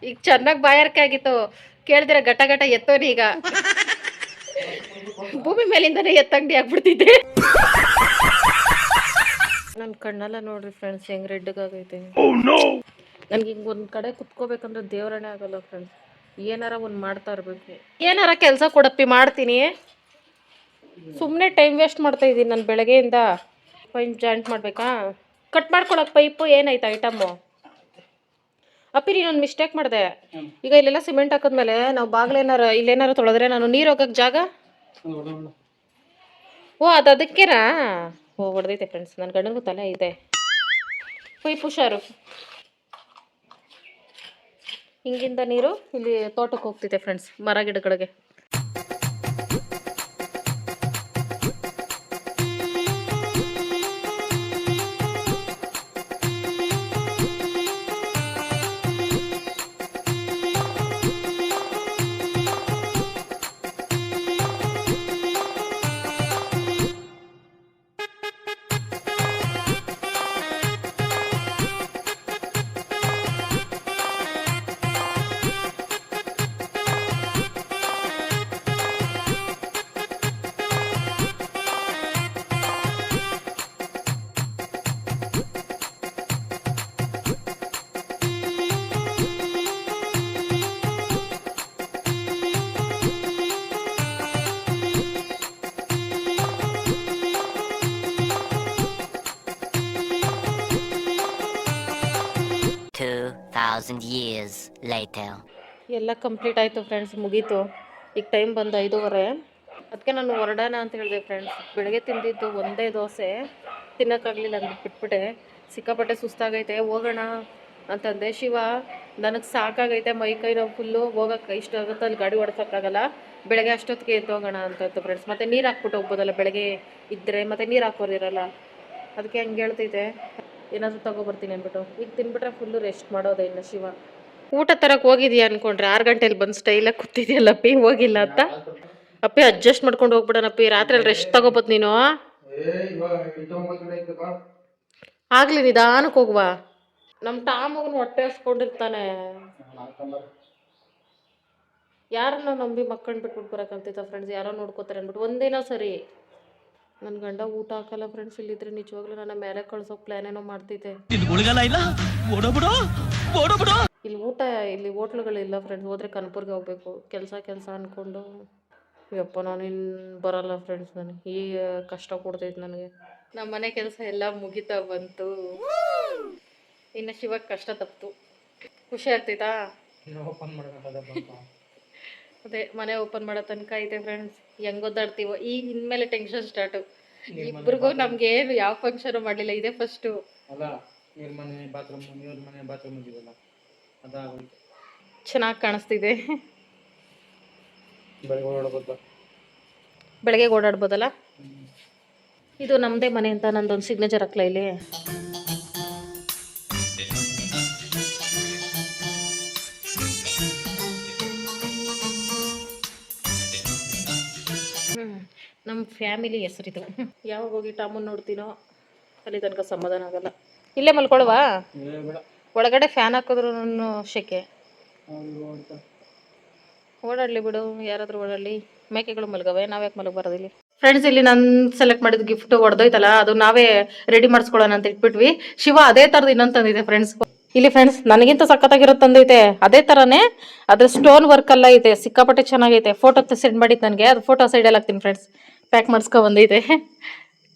S2: ಈಗ ಚೆನ್ನಾಗಿ ಬಾಯಾರಿಕೆ ಆಗಿತ್ತು, ಕೇಳಿದ್ರೆ ಘಟ ಘಟ ಎತ್ತೋನಿ ಈಗ ಭೂಮಿ ಮೇಲಿಂದನೇ ಎತ್ತಂಗಡಿ ಆಗ್ಬಿಡ್ತಿದ್ದೆ. ನನ್ನ ಕಣ್ಣೆಲ್ಲ ನೋಡ್ರಿ ಫ್ರೆಂಡ್ಸ್ ಹೆಂಗ್ ರೆಡ್ಗಾಗೈತೆ. ನನ್ಗೆ ಹಿಂಗೆ ಒಂದು ಕಡೆ ಕುತ್ಕೋಬೇಕಂದ್ರೆ ದೇವರಣೆ ಆಗಲ್ಲ ಫ್ರೆಂಡ್ಸ್. ಏನಾರ ಒಂದು ಮಾಡ್ತಾ ಇರ್ಬೇಕು. ಏನಾರ ಕೆಲಸ ಕೊಡಪ್ಪಿ ಮಾಡ್ತೀನಿ. ಸುಮ್ಮನೆ ಟೈಮ್ ವೇಸ್ಟ್ ಮಾಡ್ತಾ ಇದ್ದೀನಿ ನಾನು ಬೆಳಗ್ಗೆಯಿಂದ. ಪೈಪ್ ಜಾಯಿಂಟ್ ಮಾಡಬೇಕಾ? ಕಟ್ ಮಾಡ್ಕೊಳಕ್ಕೆ ಪೈಪು ಏನಾಯ್ತು ಐಟಮ್ಮು? ಅಪ್ಪಿ ನೀನೊಂದು ಮಿಸ್ಟೇಕ್ ಮಾಡಿದೆ. ಈಗ ಇಲ್ಲೆಲ್ಲ ಸಿಮೆಂಟ್ ಹಾಕಿದ್ಮೇಲೆ ನಾವು ಬಾಗ್ಲೇನಾರ ಇಲ್ಲೇನಾರು ತೊಳೆದ್ರೆ ನಾನು ನೀರು ಹೋಗಕ್ಕೆ ಜಾಗ. ಓ ಅದು ಅದಕ್ಕೆನಾ? ಓ ಹೊಡೆದೈತೆ ಫ್ರೆಂಡ್ಸ್, ನನ್ನ ಗಂಡನಿಗೂ ತಲೆ ಇದೆ. ಪೈಪ್ ಹುಷಾರು. ಹಿಂಗಿಂದ ನೀರು ಇಲ್ಲಿ ತೋಟಕ್ಕೆ ಹೋಗ್ತಿದೆ ಫ್ರೆಂಡ್ಸ್, ಮರ ಗಿಡಗಳಿಗೆ.
S4: years later.
S2: ಎಲ್ಲ ಕಂಪ್ಲೀಟ್ ಆಯಿತು ಫ್ರೆಂಡ್ಸ್, ಮುಗೀತು. ಈಗ ಟೈಮ್ ಬಂದು 5:30. ಅದಕ್ಕೆ ನಾನು ಹೊರಡೋಣ ಅಂತ ಹೇಳಿದೆ ಫ್ರೆಂಡ್ಸ್. ಬೆಳಗ್ಗೆ ತಿಂದಿದ್ದು ಒಂದೇ ದೋಸೆ, ತಿನ್ನೋಕ್ಕಾಗಲಿಲ್ಲ ಅಂದ್ಬಿಟ್ಟು ಬಿಟ್ಬಿಟ್ಟೆ. ಸಿಕ್ಕಾಪಟ್ಟೆ ಸುಸ್ತಾಗೈತೆ, ಹೋಗೋಣ ಅಂತಂದೆ. ಶಿವ ನನಗೆ ಸಾಕಾಗೈತೆ, ಮೈ ಕೈ ನೋವು ಫುಲ್ಲು, ಹೋಗೋಕ್ಕೆ ಇಷ್ಟ ಆಗುತ್ತೆ, ಅಲ್ಲಿ ಗಾಡಿ ಓಡಿಸೋಕ್ಕಾಗಲ್ಲ, ಬೆಳಗ್ಗೆ ಅಷ್ಟೊತ್ತಿಗೆ ಎದ್ದು ಹೋಗೋಣ ಅಂತಂತು ಫ್ರೆಂಡ್ಸ್. ಮತ್ತು ನೀರು ಹಾಕ್ಬಿಟ್ಟು ಹೋಗ್ಬೋದಲ್ಲ ಬೆಳಗ್ಗೆ ಇದ್ದರೆ, ಮತ್ತು ನೀರು ಹಾಕೋರಿರಲ್ಲ, ಅದಕ್ಕೆ ಹಂಗೆ ಹೇಳ್ತೈತೆ. ಏನಾದರೂ ತೊಗೊಬರ್ತೀನಿ ಅಂದ್ಬಿಟ್ಟು ಈಗ ತಿನ್ಬಿಟ್ರೆ ಫುಲ್ಲು ರೆಸ್ಟ್ ಮಾಡೋದೆ. ಇನ್ನು ಶಿವ ಊಟ ತರಕ್ಕೆ ಹೋಗಿದ್ಯಾ ಅನ್ಕೊಂಡ್ರೆ 6 ಗಂಟೆಲಿ ಬಂದು ಸ್ಟೈಲಾಗಿ ಕೂತಿದ್ಯಲ್ಲಪ್ಪಿ, ಹೋಗಿಲ್ಲ ಅಂತ. ಅಪ್ಪಿ ಅಡ್ಜಸ್ಟ್ ಮಾಡ್ಕೊಂಡು ಹೋಗ್ಬಿಡೋಣಪ್ಪಿ, ರಾತ್ರಿ ರೆಸ್ಟ್ ತಗೋಬೋದು ನೀನು. ಆಗ್ಲಿ ನಿಧಾನಕ್ಕೆ ಹೋಗುವ. ನಮ್ಮ ಟಾಮಗನು ಹೊಟ್ಟೆ ಹಸ್ಕೊಂಡಿರ್ತಾನೆ. ಯಾರನ್ನ ನಂಬಿ ಮಕ್ಕಳನ್ನ ಬಿಟ್ಬಿಟ್ಟು ಬರೋಕ್ಕಂತಿದ್ದ ಫ್ರೆಂಡ್ಸ್, ಯಾರೋ ನೋಡ್ಕೋತಾರೆ ಅಂದ್ಬಿಟ್ಟು ಒಂದಿನ ಸರಿ. ನನ್ನ ಗಂಡ ಊಟ ಹಾಕಲ್ಲ ಫ್ರೆಂಡ್ಸ್, ಇಲ್ಲಿದ್ರೆ ನಿಜವಾಗ್ಲೂ ನನ್ನ ಮೇಲೆ ಕಳ್ಸೋಕೆ ಪ್ಲಾನ್ ಏನೋ ಮಾಡ್ತಿದ್ದೆ. ಇಲ್ಲಿ ಊಟ, ಇಲ್ಲಿ ಹೋಟ್ಲುಗಳಿಲ್ಲ ಫ್ರೆಂಡ್ಸ್, ಹೋದ್ರೆ ಕನಪುರ್ಗೆ ಹೋಗ್ಬೇಕು. ಕೆಲಸ ಅಂದ್ಕೊಂಡು ಯಪ್ಪ ನಾನು ಇನ್ನು ಬರಲ್ಲ ಫ್ರೆಂಡ್ಸ್, ನನಗೆ ಈ ಕಷ್ಟ ಕೊಡ್ತೈತೆ ನನಗೆ. ನಮ್ಮ ಮನೆ ಕೆಲಸ ಎಲ್ಲ ಮುಗಿತಾ ಬಂತು, ಇನ್ನು ಶಿವಕ್ಕೆ ಕಷ್ಟ ತಪ್ಪಿತು. ಖುಷಿ ಆಗ್ತೈತಾ? ಅದೇ ಮನೆ ಓಪನ್ ಮಾಡೋ ತನಕ ಐತೆ ಫ್ರೆಂಡ್ಸ್. ಹೆಂಗೆ ಓದಾಡ್ತೀವೋ ಈಗ, ಇನ್ಮೇಲೆ ಟೆನ್ಷನ್ ಸ್ಟಾರ್ಟು ಇಬ್ರಿಗೂ. ನಮ್ಗೆ ಏನು ಯಾವ ಫಂಕ್ಷನು ಮಾಡಲಿಲ್ಲ, ಇದೇ ಫಸ್ಟು. ಚೆನ್ನಾಗಿ ಕಾಣಿಸ್ತಿದೆ. ಬೆಳಗ್ಗೆ ಓಡಾಡ್ಬೋದಲ್ಲ. ಇದು ನಮ್ಮದೇ ಮನೆ ಅಂತ ನಂದೊಂದು ಸಿಗ್ನೇಚರ್ ಹಾಕ್ಲ ಇಲ್ಲಿ. ನಮ್ಮ ಫ್ಯಾಮಿಲಿ ಹೆಸರಿದು. ಯಾವಾಗ ಹೋಗಿ ಟಾಮನ್ ನೋಡ್ತೀನೋ ಅಲ್ಲಿ ತನಕ ಸಮಾಧಾನ ಆಗಲ್ಲ. ಇಲ್ಲೇ ಮಲ್ಕೊಳ್ವಾ? ಒಳಗಡೆ ಫ್ಯಾನ್ ಹಾಕಿದ್ರು ಶೆಕೆ. ಓಡಾಡಲಿ ಬಿಡು, ಯಾರಾದರೂ ಓಡಾಡಲಿ. ಮೇಕೆಗಳು ಮಲ್ಗವೆ, ನಾವ್ಯಾಕೆ ಮಲಗಬಾರದಿಲ್ಲ ಫ್ರೆಂಡ್ಸ್. ಇಲ್ಲಿ ನಾನು ಸೆಲೆಕ್ಟ್ ಮಾಡಿದ ಗಿಫ್ಟ್ ಹೊಡೆದೋಯ್ತಲ್ಲ, ಅದು ನಾವೇ ರೆಡಿ ಮಾಡಿಸ್ಕೊಳ್ಳೋಣ ಅಂತ ಇಟ್ಬಿಟ್ವಿ. ಶಿವ ಅದೇ ಥರದ್ದು ಇನ್ನೊಂದು ತಂದಿದೆ ಫ್ರೆಂಡ್ಸ್. ಇಲ್ಲಿ ಫ್ರೆಂಡ್ಸ್ ನನಗಿಂತ ಸಖತ್ತಾಗಿರೋದು ತಂದೈತೆ, ಅದೇ ಥರನೇ. ಅದ್ರ ಸ್ಟೋನ್ ವರ್ಕ್ ಎಲ್ಲ ಐತೆ, ಸಿಕ್ಕಾಪಟ್ಟೆ ಚೆನ್ನಾಗೈತೆ. ಫೋಟೋ ಸೆಂಡ್ ಮಾಡಿದ್ದು ನನಗೆ, ಅದು ಫೋಟೋ ಸೈಡಲ್ಲಿ ಹಾಕ್ತೀನಿ ಫ್ರೆಂಡ್ಸ್. ಪ್ಯಾಕ್ ಮಾಡಿಸ್ಕೊ ಬಂದೈತೆ.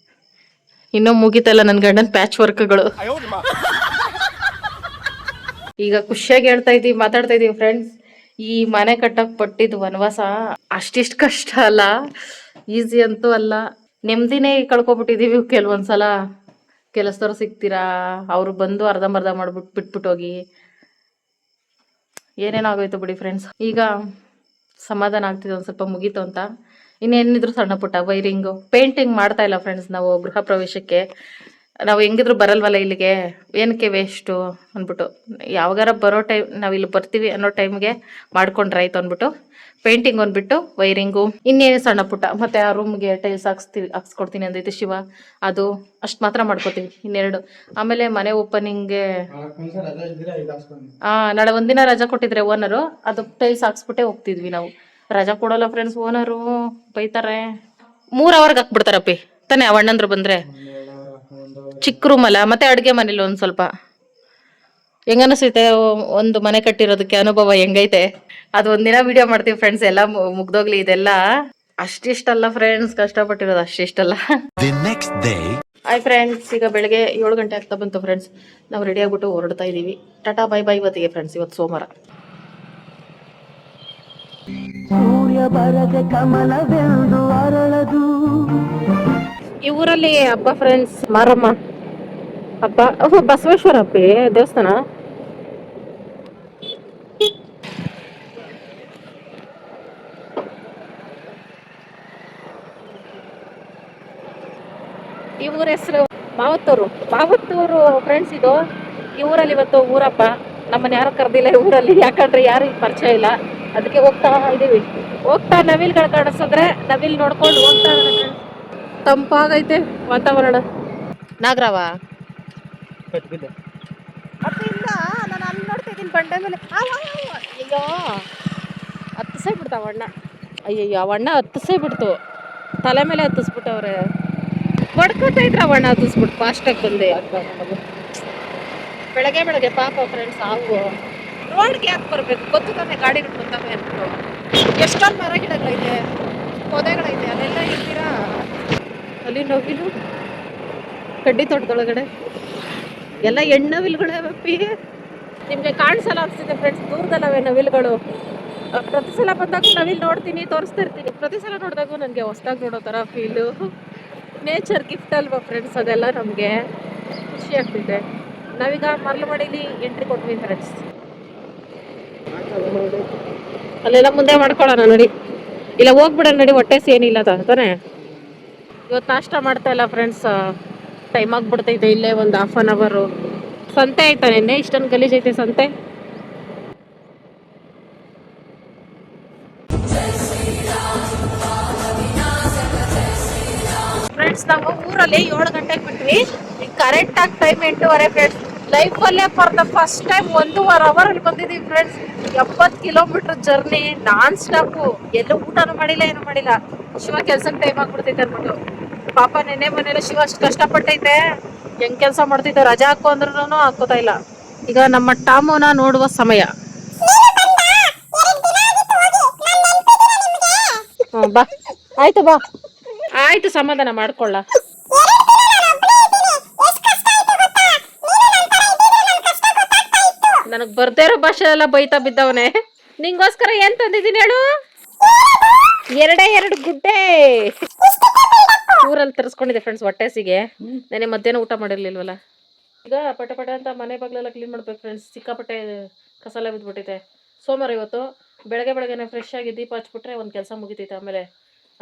S2: ಇನ್ನೂ ಮುಗಿತಲ್ಲ ನನ್ನ ಗಂಡನ ಪ್ಯಾಚ್ ವರ್ಕ್ಗಳು. ಈಗ ಖುಷಿಯಾಗಿ ಮಾತಾಡ್ತಾ ಇದೀವಿ ಫ್ರೆಂಡ್ಸ್. ಈ ಮನೆ ಕಟ್ಟಕ್ಕೆ ಪಟ್ಟಿದ್ದು ವನವಾಸ ಅಷ್ಟಿಷ್ಟು ಕಷ್ಟ ಅಲ್ಲ, ಈಸಿ ಅಂತೂ ಅಲ್ಲ. ನೆಮ್ಮದಿನೇ ಕಳ್ಕೊಬಿಟ್ಟಿದೀವಿ ಕೆಲವೊಂದ್ಸಲ. ಕೆಲಸದವ್ರು ಸಿಗ್ತೀರಾ, ಅವರು ಬಂದು ಅರ್ಧಂಬರ್ಧ ಮಾಡ್ಬಿಟ್ಟು ಬಿಟ್ಬಿಟ್ಟು ಹೋಗಿ ಏನೇನಾಗೋಯ್ತು ಬಿಡಿ ಫ್ರೆಂಡ್ಸ್. ಈಗ ಸಮಾಧಾನ ಆಗ್ತಿದೆ, ಒಂದು ಸ್ವಲ್ಪ ಮುಗೀತು ಅಂತ. ಇನ್ನೇನಿದ್ರು ಸಣ್ಣ ಪುಟ್ಟ ವೈರಿಂಗು, ಪೇಂಟಿಂಗ್ ಮಾಡ್ತಾ ಇಲ್ಲ ಫ್ರೆಂಡ್ಸ್ ನಾವು ಗೃಹ ಪ್ರವೇಶಕ್ಕೆ. ನಾವು ಹೆಂಗಿದ್ರು ಬರಲ್ವಲ್ಲ ಇಲ್ಲಿಗೆ, ಏನಕ್ಕೆ ವೇಸ್ಟು ಅಂದ್ಬಿಟ್ಟು ಯಾವಾಗಾರ ಬರೋ ಟೈಮ್ ನಾವು ಇಲ್ಲಿ ಬರ್ತೀವಿ ಅನ್ನೋ ಟೈಮ್ಗೆ ಮಾಡ್ಕೊಂಡ್ರೆ ಆಯ್ತು ಅಂದ್ಬಿಟ್ಟು ಪೇಂಟಿಂಗ್ ಅಂದ್ಬಿಟ್ಟು ವೈರಿಂಗು ಇನ್ನೇನು ಸಣ್ಣ ಪುಟ್ಟ ಮತ್ತೆ ಆ ರೂಮ್ಗೆ ಟೈಲ್ಸ್ ಹಾಕ್ಸ್ಕೊಡ್ತೀನಿ ಅಂದೈತೆ ಶಿವ, ಅದು ಅಷ್ಟು ಮಾತ್ರ ಮಾಡ್ಕೋತೀವಿ ಇನ್ನೆರಡು. ಆಮೇಲೆ ಮನೆ ಓಪನಿಂಗ್ಗೆ ನಾಳೆ ಒಂದಿನ ರಜಾ ಕೊಟ್ಟಿದ್ರೆ ಓನರು, ಅದು ಟೈಲ್ಸ್ ಹಾಕ್ಸ್ಬಿಟ್ಟೆ ಹೋಗ್ತಿದ್ವಿ ನಾವು. ರಜಾ ಕೊಡೋಲ್ಲ ಫ್ರೆಂಡ್ಸ್ ಓನರು, ಬೈತಾರೆ. 3 ಅವರ್ಗೆ ಹಾಕ್ಬಿಡ್ತಾರಪ್ಪಿ ತಾನೇ ಅವಣ್ಣಂದ್ರು ಬಂದ್ರೆ. ಚಿಕ್ಕ ರೂಮ್ ಅಲ್ಲ, ಮತ್ತೆ ಅಡುಗೆ ಮನೇಲಿ ಒಂದು ಸ್ವಲ್ಪ ಹೆಂಗನಿಸ್ತೈತೆ ಒಂದು ಮನೆ ಕಟ್ಟಿರೋದಕ್ಕೆ ಅನುಭವ ಹೆಂಗೈತೆ ಅದು ಒಂದಿನ ವಿಡಿಯೋ ಮಾಡ್ತೀವಿ ಫ್ರೆಂಡ್ಸ್. ಎಲ್ಲ ಮುಗ್ದೋಗ್ಲಿ ಇದೆಲ್ಲ. ಅಷ್ಟಿಷ್ಟಲ್ಲ ಫ್ರೆಂಡ್ಸ್, ಕಷ್ಟಪಟ್ಟಿರೋದು ಅಷ್ಟಿಷ್ಟಲ್ಲ. ಹಾಯ್ ಫ್ರೆಂಡ್ಸ್, ಈಗ ಬೆಳಗ್ಗೆ 7 ಗಂಟೆ ಆಗ್ತಾ ಬಂತು ಫ್ರೆಂಡ್ಸ್. ನಾವು ರೆಡಿ ಆಗ್ಬಿಟ್ಟು ಹೊರಡ್ತಾ ಇದೀವಿ. ಟಾಟಾ ಬೈ ಬೈ ಇವತ್ತಿಗೆ ಫ್ರೆಂಡ್ಸ್. ಇವತ್ತು ಸೋಮವಾರ. ಈ ಊರಲ್ಲಿ ಹಬ್ಬ ಫ್ರೆಂಡ್ಸ್, ಮಾರಮ್ಮ ಹಬ್ಬ. ಬಸವೇಶ್ವರ ಹಬ್ಬ ದೇವಸ್ಥಾನ. ಈ ಊರ ಹೆಸರು ಮಾವತ್ತೂರು ಫ್ರೆಂಡ್ಸ್. ಇದು ಈ ಊರಲ್ಲಿ ಇವತ್ತು ಊರಪ್ಪ. ನಮ್ಮನ್ನ ಯಾರು ಕರೆದಿಲ್ಲ ಈ ಊರಲ್ಲಿ, ಯಾಕಂದ್ರೆ ಯಾರು ಪರಿಚಯ ಇಲ್ಲ. ಅದಕ್ಕೆ ಹೋಗ್ತಾ ಇದೀವಿ. ಹೋಗ್ತಾ ನವಿಲ್ಗಳು ಕಾಣಿಸಿದ್ರೆ ನವಿಲ್ ನೋಡ್ಕೊಂಡು ಹೋಗ್ತಾ ಇದ್ದಾರೆ. ತಂಪಾಗೈತೆ ವಾತಾವರಣ. ನಾಗರಾವ ಇಲ್ಲ, ನಾನು ಅಲ್ಲಿ ನೋಡ್ತಾ ಇದ್ದೀನಿ ಬಂಡೆ ಮೇಲೆ. ಅಯ್ಯೋ ಹತ್ತಿಸೇ ಬಿಡ್ತಾವ ಅಣ್ಣ. ಅಯ್ಯಯ್ಯೋ ಅವಣ್ಣ ಹತ್ತಿಸೇ ಬಿಡ್ತು, ತಲೆ ಮೇಲೆ ಹತ್ತಿಸ್ಬಿಟ್ಟವ್ರೆ. ಹೊಡ್ಕೊತಾ ಇದ್ರ ಅವಣ್ಣ ಹತ್ತಿಸ್ಬಿಟ್ಟು ಫಾಸ್ಟಾಗಿ ಬಂದೆ. ಬೆಳಗ್ಗೆ ಪಾಪ ಫ್ರೆಂಡ್ಸ್. ಹಾಕು ರೋಡ್ಗೆ ಯಾಕೆ ಬರ್ಬೇಕು, ಗೊತ್ತು ತಾನೆ ಗಾಡಿಗಳು ಬಂದವೆ ಅಂದ್ಬಿಟ್ಟು. ಎಷ್ಟೊಂದು ಮರ ಗಿಡಗಳೈತೆ, ಪೊದೆಗಳೈತೆ, ಅಲ್ಲೆಲ್ಲ ಇರ್ತೀರಾ. ಅಲ್ಲಿ ನವಿಲು ಕಡ್ಡಿ ತೋಟದೊಳಗಡೆ ಎಲ್ಲ ಹೆಣ್ಣವಿಲ್ಗಳೇ ಬಪ್ಪಿ. ನಿಮಗೆ ಕಾಣಿಸಲ್ಲ ಅನ್ಸುತ್ತೆ ಫ್ರೆಂಡ್ಸ್, ದೂರದಲ್ಲವೇ ನವಿಲ್ಗಳು. ಪ್ರತಿ ಸಲ ಬಂದಾಗ ನವಿಲ್ ನೋಡ್ತೀನಿ, ತೋರಿಸ್ತಾ ಇರ್ತೀನಿ. ಪ್ರತಿ ಸಲ ನೋಡಿದಾಗೂ ನನಗೆ ಹೊಸ್ದಾಗಿ ನೋಡೋ ಥರ ಫೀಲು. ನೇಚರ್ ಗಿಫ್ಟ್ ಅಲ್ವಾ ಫ್ರೆಂಡ್ಸ್, ಅದೆಲ್ಲ ನಮಗೆ ಖುಷಿ ಆಗ್ತಿದೆ. ನಾವೀಗ ಮರಳುಮಡಿಲಿ ಎಂಟ್ರಿ ಕೊಟ್ವಿ ಫ್ರೆಂಡ್ಸ್. ಅಲ್ಲೆಲ್ಲ ಮುಂದೆ ಮಾಡ್ಕೊಳ್ಳೋಣ ನಡಿ, ಇಲ್ಲ ಹೋಗ್ಬಿಡೋಣ ನಡಿ. ಹೊಟ್ಟೆ ಏನಿಲ್ಲ ತಾನೆ. ಇವತ್ತು ನಾಷ್ಟ ಮಾಡ್ತಾ ಇಲ್ಲ ಫ್ರೆಂಡ್ಸ್, ಟೈಮ್ ಆಗ್ಬಿಡ್ತೈತೆ. ಇಲ್ಲೇ ಒಂದು 1/2 ಅವರ್. ಸಂತೆ ಆಯ್ತಾ ನಿನ್ನೆ, ಇಷ್ಟೊಂದು ಗಲೀಜೈತೆ ಸಂತೆ. ಫ್ರೆಂಡ್ಸ್ ನಾವು ಊರಲ್ಲಿ 7 ಗಂಟೆಗೆ ಬಿಟ್ವಿ. ಕರೆಕ್ಟ್ ಆಗಿ ಟೈಮ್ 8:30 ಫ್ರೆಂಡ್ಸ್. ಲೈಫಲ್ಲೇ for the first time 1.5 hour ಅಲ್ಲಿ ಬಂದಿದ್ದೀವಿ friends. 70 kilometre journey non stop. ಎಲ್ಲೂ ಊಟನೂ ಮಾಡಿಲ್ಲ, ಏನು ಮಾಡಿಲ್ಲ. ಶಿವ ಕೆಲ್ಸಕ್ಕೆ ಟೈಮ್ ಆಗ್ಬಿಡ್ತೈತೆ ಅಂದ್ಬಿಟ್ಟು ಪಾಪ ನೆನ್ನೆ ಮನೇಲಿ ಶಿವ ಅಷ್ಟು ಕಷ್ಟಪಟ್ಟೈತೆ. ಹೆಂಗ್ ಕೆಲಸ ಮಾಡ್ತೈತೆ, ರಜಾ ಹಾಕೋ ಅಂದ್ರೂ ಹಾಕೋತಾ ಇಲ್ಲ. ಈಗ ನಮ್ಮ ಟಾಮೋನ ನೋಡುವ ಸಮಯ. ಬಾ ಆಯ್ತು, ಬಾ ಆಯ್ತು, ಸಮಾಧಾನ ಮಾಡ್ಕೊಳ್ಳ. ನನಗ್ ಬರ್ದೇ ಇರೋ ಭಾಷೆ ಎಲ್ಲ ಬೈತಾ ಬಿದ್ದವನೆ. ನಿಂಗೋಸ್ಕರ ಏನ್ ತಂದಿದ್ದೀನಿ ಹೇಳು? 2 ಗುಡ್ಡೆ ಊರಲ್ಲಿ ತರಿಸ್ಕೊಂಡಿದ್ದೆ ಫ್ರೆಂಡ್ಸ್ ಹೊಟ್ಟೆಸಿಗೆ. ನೆನೆ ಮಧ್ಯಾಹ್ನ ಊಟ ಮಾಡಿರ್ಲಿಲ್ವಲ್ಲ. ಈಗ ಪಟಪಟ ಅಂತ ಮನೆ ಬಾಗ್ಲೆಲ್ಲ ಕ್ಲೀನ್ ಮಾಡ್ಬೇಕು ಫ್ರೆಂಡ್ಸ್. ಸಿಕ್ಕಾಪಟ್ಟೆ ಕಸಲ ಬಿದ್ದುಬಿಟ್ಟಿದೆ. ಸೋಮವಾರ ಇವತ್ತು ಬೆಳಗ್ಗೆನೆ ಫ್ರೆಶ್ ಆಗಿ ದೀಪ ಹಚ್ಬಿಟ್ರೆ ಒಂದು ಕೆಲಸ ಮುಗಿತೈತೆ. ಆಮೇಲೆ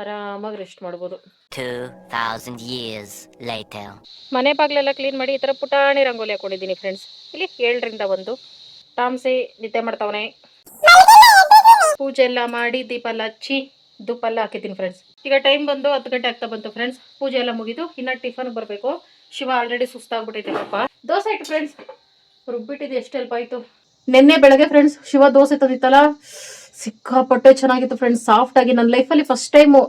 S2: ಆರಾಮಾಗಿ ರೆಸ್ಟ್ ಮಾಡ್ಬೋದು.
S4: 2000 years later.
S2: ಮನೆ ಬಾಗ್ಲೆಲ್ಲ ಕ್ಲೀನ್ ಮಾಡಿ ಈ ಥರ ಪುಟಾಣಿ ರಂಗೋಲಿ ಹಾಕೊಂಡಿದ್ದೀನಿ ಫ್ರೆಂಡ್ಸ್. ಇಲ್ಲಿ 7 ರಿಂದ 1 ತಾಮ್ಸಿ ನಿದ್ದೆ ಮಾಡ್ತಾವನೆ. ಪೂಜೆ ಎಲ್ಲ ಮಾಡಿ ದೀಪ ಎಲ್ಲ ಹಚ್ಚಿ ಧೂಪ ಎಲ್ಲ ಹಾಕಿದ್ದೀನಿ ಫ್ರೆಂಡ್ಸ್. ಈಗ ಟೈಮ್ ಬಂದು 10 ಗಂಟೆ ಆಗ್ತಾ ಬಂತು ಫ್ರೆಂಡ್ಸ್. ಪೂಜೆ ಎಲ್ಲ ಮುಗಿದು ಇನ್ನು ಟಿಫನ್ ಬರಬೇಕು. ಶಿವ ಆಲ್ರೆಡಿ ಸುಸ್ತಾಗ್ಬಿಟ್ಟೈತೆ ಪಾಪ. ದೋಸೆ ಇಟ್ಟು ಫ್ರೆಂಡ್ಸ್ ರುಬ್ಬಿಟ್ಟಿದ್ದು ಎಷ್ಟು ಹೆಲ್ಪ್ ಆಯಿತು. ನಿನ್ನೆ ಬೆಳಗ್ಗೆ ಫ್ರೆಂಡ್ಸ್ ಶಿವ ದೋಸೆ ತಂದಿತ್ತಲ್ಲ, ಸಿಕ್ಕಾಪಟ್ಟೆ ಚೆನ್ನಾಗಿತ್ತು ಫ್ರೆಂಡ್ಸ್. ಸಾಫ್ಟ್ ಆಗಿ ನನ್ನ ಲೈಫಲ್ಲಿ ಫಸ್ಟ್ ಟೈಮು